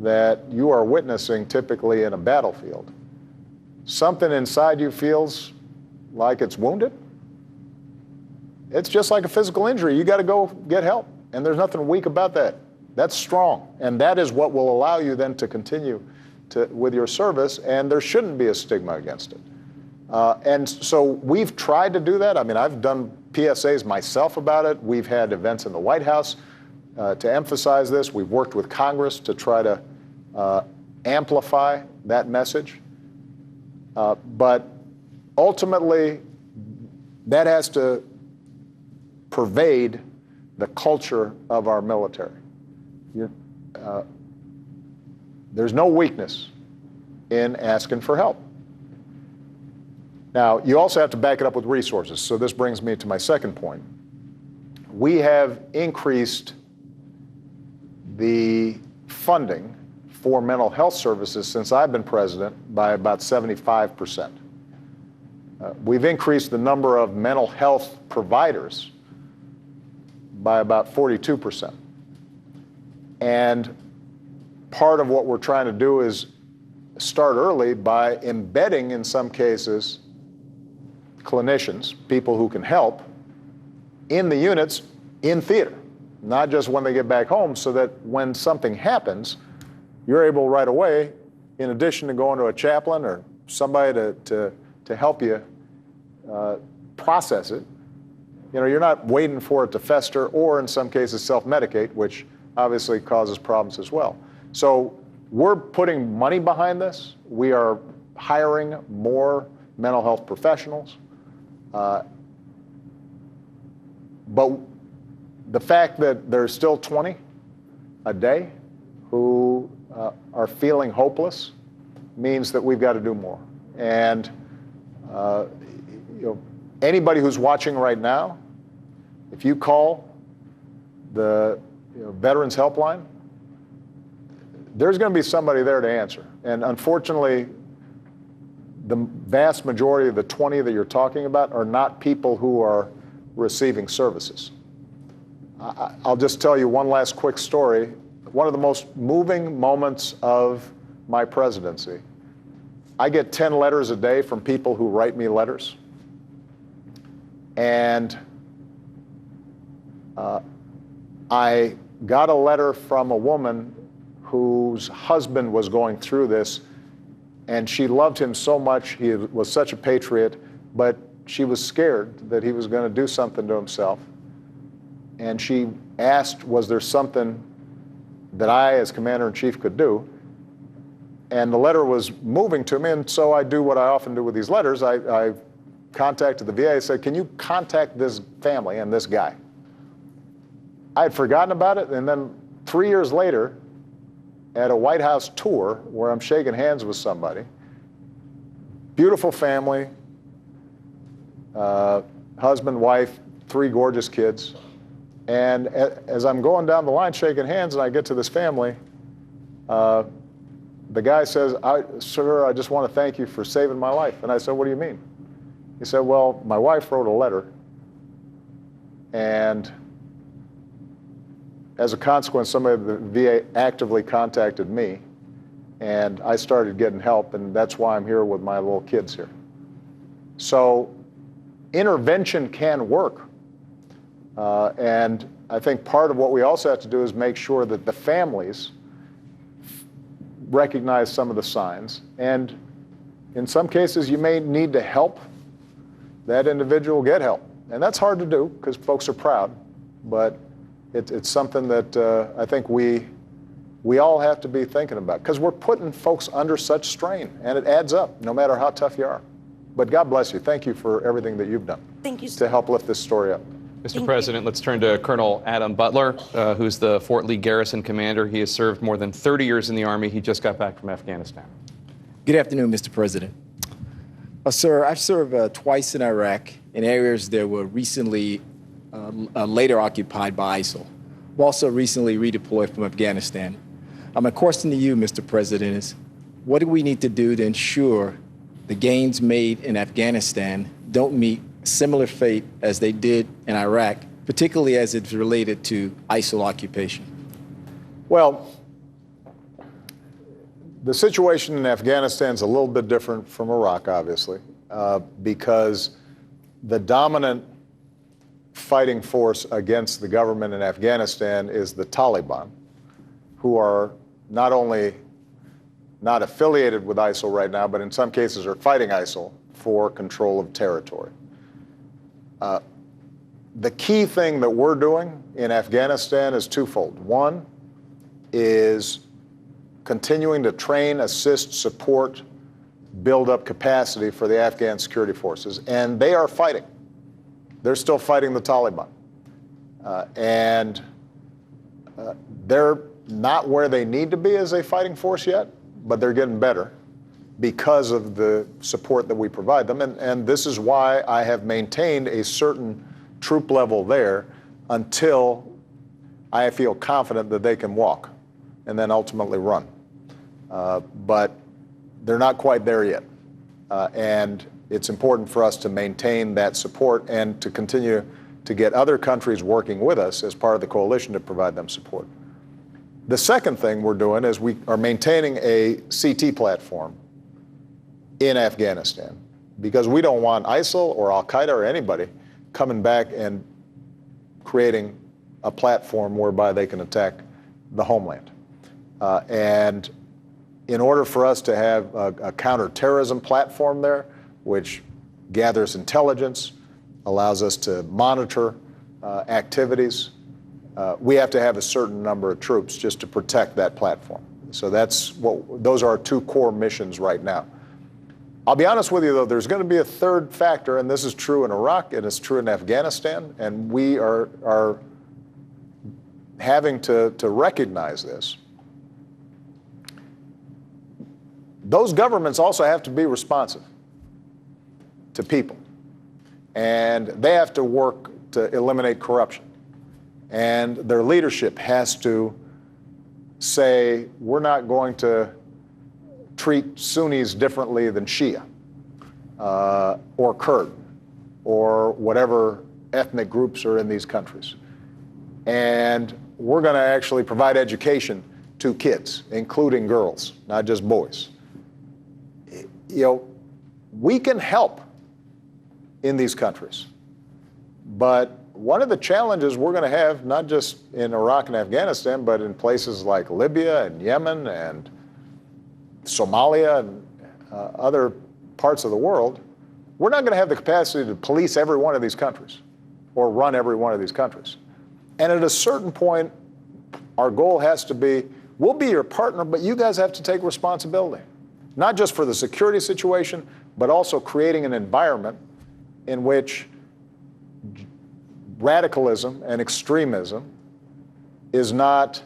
B: that you are witnessing typically in a battlefield, something inside you feels like it's wounded, it's just like a physical injury. You got to go get help, and there's nothing weak about that. That's strong, and that is what will allow you then to continue with your service, and there shouldn't be a stigma against it. And so we've tried to do that. I mean, I've done PSAs myself about it. We've had events in the White House to emphasize this. We've worked with Congress to try to amplify that message. But ultimately, that has to pervade the culture of our military. There's no weakness in asking for help. Now, you also have to back it up with resources. So this brings me to my second point. We have increased the funding for mental health services since I've been president by about 75%. We've increased the number of mental health providers by about 42%. And part of what we're trying to do is start early by embedding, in some cases, clinicians, people who can help, in the units in theater. not just when they get back home, so that when something happens, you're able right away, in addition to going to a chaplain or somebody to help you process it. You know, you're not waiting for it to fester or in some cases self-medicate, which obviously causes problems as well. So we're putting money behind this. We are hiring more mental health professionals. But the fact that there's still 20 a day who are feeling hopeless means that we've got to do more. And anybody who's watching right now, if you call the Veterans Helpline, there's going to be somebody there to answer. And unfortunately, the vast majority of the 20 that you're talking about are not people who are receiving services. I'll just tell you one last quick story. One of the most moving moments of my presidency, I get 10 letters a day from people who write me letters. And I got a letter from a woman whose husband was going through this, and she loved him so much, he was such a patriot, but she was scared that he was going to do something to himself. And she asked, was there something that I, as Commander-in-Chief, could do? And the letter was moving to me, and so I do what I often do with these letters. I contacted the VA and said, can you contact this family and this guy? I had forgotten about it, and then 3 years later, at a White House tour where I'm shaking hands with somebody, beautiful family, husband, wife, 3 gorgeous kids, and as I'm going down the line shaking hands and I get to this family, the guy says, sir, I just want to thank you for saving my life. And I said, what do you mean? He said, well, my wife wrote a letter, and as a consequence, somebody at the VA actively contacted me, and I started getting help, and that's why I'm here with my little kids here. So intervention can work. And I think part of what we also have to do is make sure that the families recognize some of the signs. And in some cases, you may need to help that individual get help. And that's hard to do because folks are proud, but it's something that I think we all have to be thinking about, because we're putting folks under such strain, and it adds up no matter how tough you are. But God bless you. Thank you for everything that you've done.
I: Thank you.
B: To help lift this story up.
A: Mr. President, let's turn to Colonel Adam Butler, who's the Fort Lee Garrison commander. He has served more than 30 years in the Army. He just got back from Afghanistan.
J: Good afternoon, Mr. President. Sir, I've served twice in Iraq in areas that were recently later occupied by ISIL. I've also recently redeployed from Afghanistan. My question to you, Mr. President, is what do we need to do to ensure the gains made in Afghanistan don't meet similar fate as they did in Iraq, particularly as it's related to ISIL occupation?
B: Well, the situation in Afghanistan is a little bit different from Iraq, obviously, because the dominant fighting force against the government in Afghanistan is the Taliban, who are not only not affiliated with ISIL right now, but in some cases are fighting ISIL for control of territory. The key thing that we're doing in Afghanistan is twofold. One is continuing to train, assist, support, build up capacity for the Afghan security forces. And they are fighting. They're still fighting the Taliban. They're not where they need to be as a fighting force yet, but they're getting better because of the support that we provide them. And this is why I have maintained a certain troop level there until I feel confident that they can walk and then ultimately run. But they're not quite there yet. And it's important for us to maintain that support and to continue to get other countries working with us as part of the coalition to provide them support. The second thing we're doing is we are maintaining a CT platform in Afghanistan, because we don't want ISIL or Al-Qaeda or anybody coming back and creating a platform whereby they can attack the homeland. And in order for us to have a counterterrorism platform there, which gathers intelligence, allows us to monitor activities, we have to have a certain number of troops just to protect that platform. So those are our two core missions right now. I'll be honest with you, though, there's going to be a third factor, and this is true in Iraq and it's true in Afghanistan, and we are having to recognize this. Those governments also have to be responsive to people, and they have to work to eliminate corruption. And their leadership has to say, we're not going to treat Sunnis differently than Shia or Kurd or whatever ethnic groups are in these countries. And we're going to actually provide education to kids, including girls, not just boys. You know, we can help in these countries, but one of the challenges we're going to have, not just in Iraq and Afghanistan, but in places like Libya and Yemen and Somalia and other parts of the world, we're not going to have the capacity to police every one of these countries or run every one of these countries. And at a certain point, our goal has to be, we'll be your partner, but you guys have to take responsibility, not just for the security situation, but also creating an environment in which radicalism and extremism is not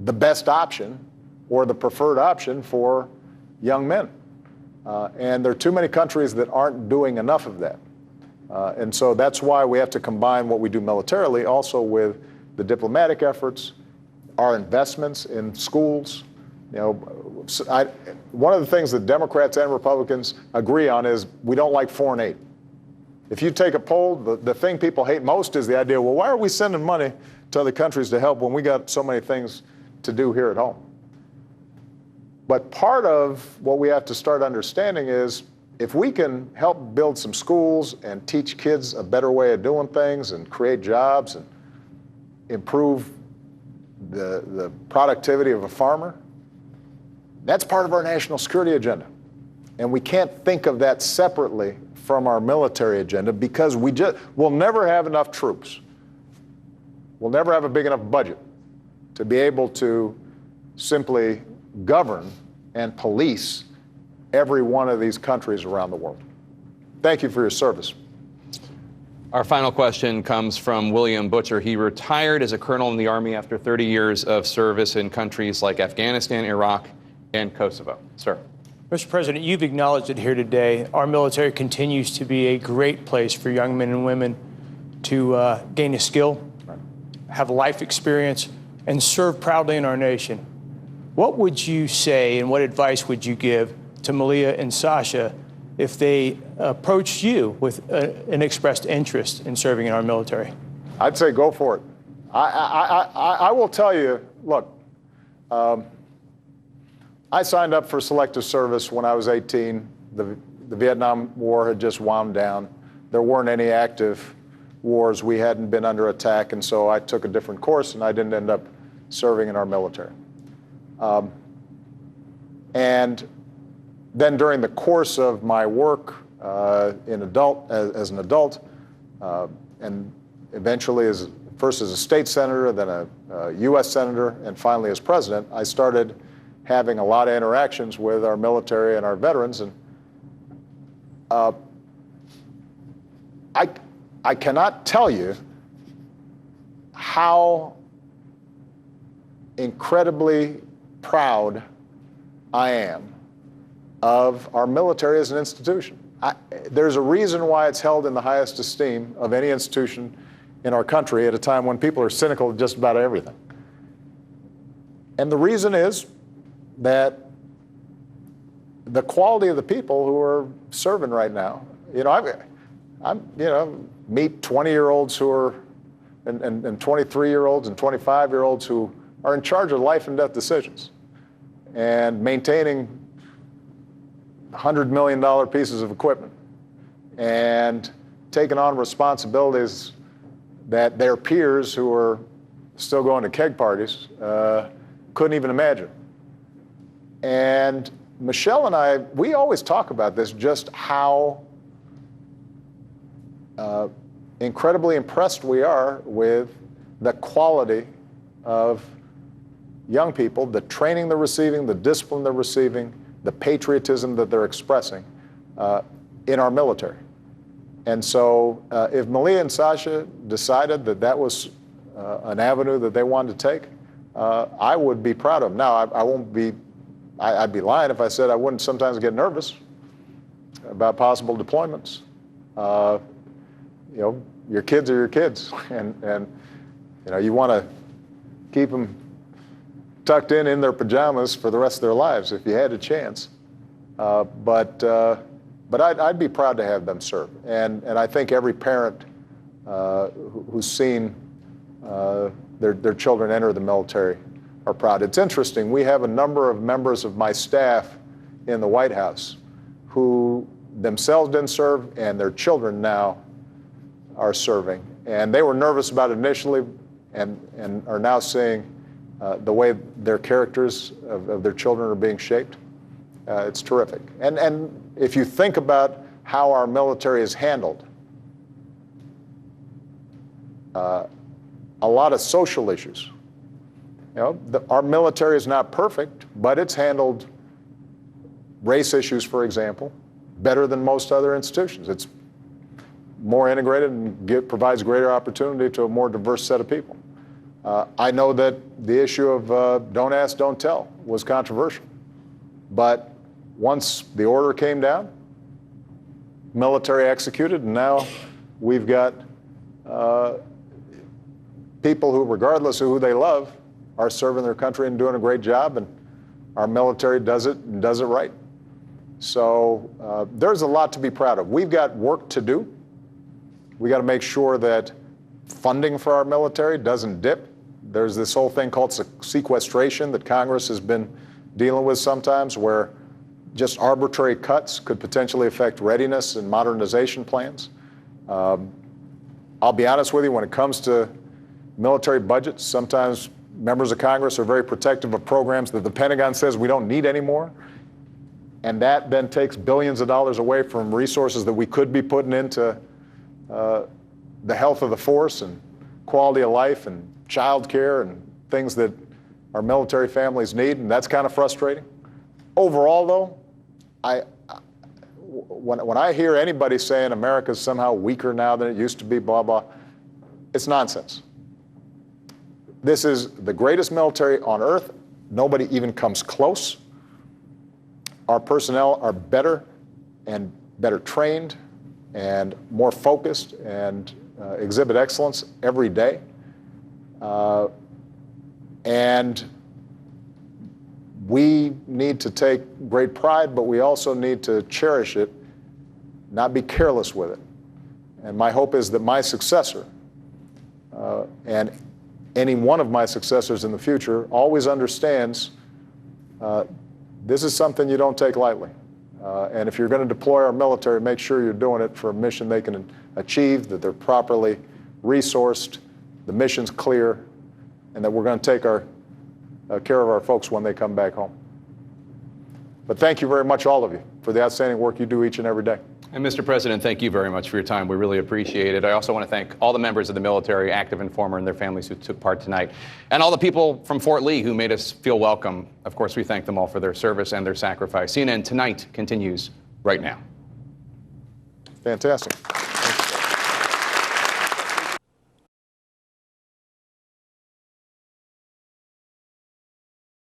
B: the best option or the preferred option for young men. And there are too many countries that aren't doing enough of that. And so that's why we have to combine what we do militarily also with the diplomatic efforts, our investments in schools. You know, one of the things that Democrats and Republicans agree on is we don't like foreign aid. If you take a poll, the thing people hate most is the idea, well, why are we sending money to other countries to help when we got so many things to do here at home? But part of what we have to start understanding is if we can help build some schools and teach kids a better way of doing things and create jobs and improve the productivity of a farmer, that's part of our national security agenda. And we can't think of that separately from our military agenda because we'll never have enough troops. We'll never have a big enough budget to be able to simply govern and police every one of these countries around the world. Thank you for your service.
A: Our final question comes from William Butcher. He retired as a colonel in the Army after 30 years of service in countries like Afghanistan, Iraq, and Kosovo. Sir.
K: Mr. President, you've acknowledged it here today. Our military continues to be a great place for young men and women to gain a skill, have life experience, and serve proudly in our nation. What would you say and what advice would you give to Malia and Sasha if they approached you with an expressed interest in serving in our military?
B: I'd say go for it. I will tell you, look, I signed up for selective service when I was 18. The Vietnam War had just wound down. There weren't any active wars. We hadn't been under attack, and so I took a different course, and I didn't end up serving in our military. And then during the course of my work as an adult, and eventually first as a state senator, then a U.S. senator, and finally as president, I started having a lot of interactions with our military and our veterans. And I cannot tell you how incredibly proud I am of our military as an institution. There's a reason why it's held in the highest esteem of any institution in our country at a time when people are cynical of just about everything. And the reason is that the quality of the people who are serving right now, meet 20-year-olds who are, and 23-year-olds and 25-year-olds who are in charge of life and death decisions and maintaining $100 million pieces of equipment and taking on responsibilities that their peers who are still going to keg parties couldn't even imagine. And Michelle and I, we always talk about this, just how incredibly impressed we are with the quality of young people, the training they're receiving, the discipline they're receiving, the patriotism that they're expressing in our military. And so if Malia and Sasha decided that that was an avenue that they wanted to take, I would be proud of them. Now, I'd be lying if I said I wouldn't sometimes get nervous about possible deployments. You know, your kids are your kids, and you know, you want to keep them tucked in their pajamas for the rest of their lives if you had a chance. But I'd be proud to have them serve, and I think every parent who's seen their children enter the military are proud. It's interesting, we have a number of members of my staff in the White House who themselves didn't serve, and their children now are serving. And they were nervous about it initially, and are now seeing the way their characters of their children are being shaped. It's terrific. And if you think about how our military is handled, a lot of social issues. You know, our military is not perfect, but it's handled race issues, for example, better than most other institutions. It's more integrated and provides greater opportunity to a more diverse set of people. I know that the issue of don't ask, don't tell was controversial, but once the order came down, military executed, and now we've got people who, regardless of who they love, are serving their country and doing a great job, and our military does it and does it right. So there's a lot to be proud of. We've got work to do. We got to make sure that funding for our military doesn't dip. There's this whole thing called sequestration that Congress has been dealing with sometimes, where just arbitrary cuts could potentially affect readiness and modernization plans. I'll be honest with you, when it comes to military budgets, sometimes members of Congress are very protective of programs that the Pentagon says we don't need anymore. And that then takes billions of dollars away from resources that we could be putting into the health of the force and quality of life and child care and things that our military families need, and that's kind of frustrating. Overall, though, when I hear anybody saying America's somehow weaker now than it used to be, blah, blah, it's nonsense. This is the greatest military on earth. Nobody even comes close. Our personnel are better and better trained and more focused and exhibit excellence every day. And we need to take great pride, but we also need to cherish it, not be careless with it. And my hope is that my successor and any one of my successors in the future always understands this is something you don't take lightly. And if you're going to deploy our military, make sure you're doing it for a mission they can achieve, that they're properly resourced, the mission's clear, and that we're going to take care of our folks when they come back home. But thank you very much, all of you, for the outstanding work you do each and every day.
A: And Mr. President, thank you very much for your time. We really appreciate it. I also want to thank all the members of the military, active and former, and their families who took part tonight, and all the people from Fort Lee who made us feel welcome. Of course, we thank them all for their service and their sacrifice. CNN Tonight continues right now.
B: Fantastic.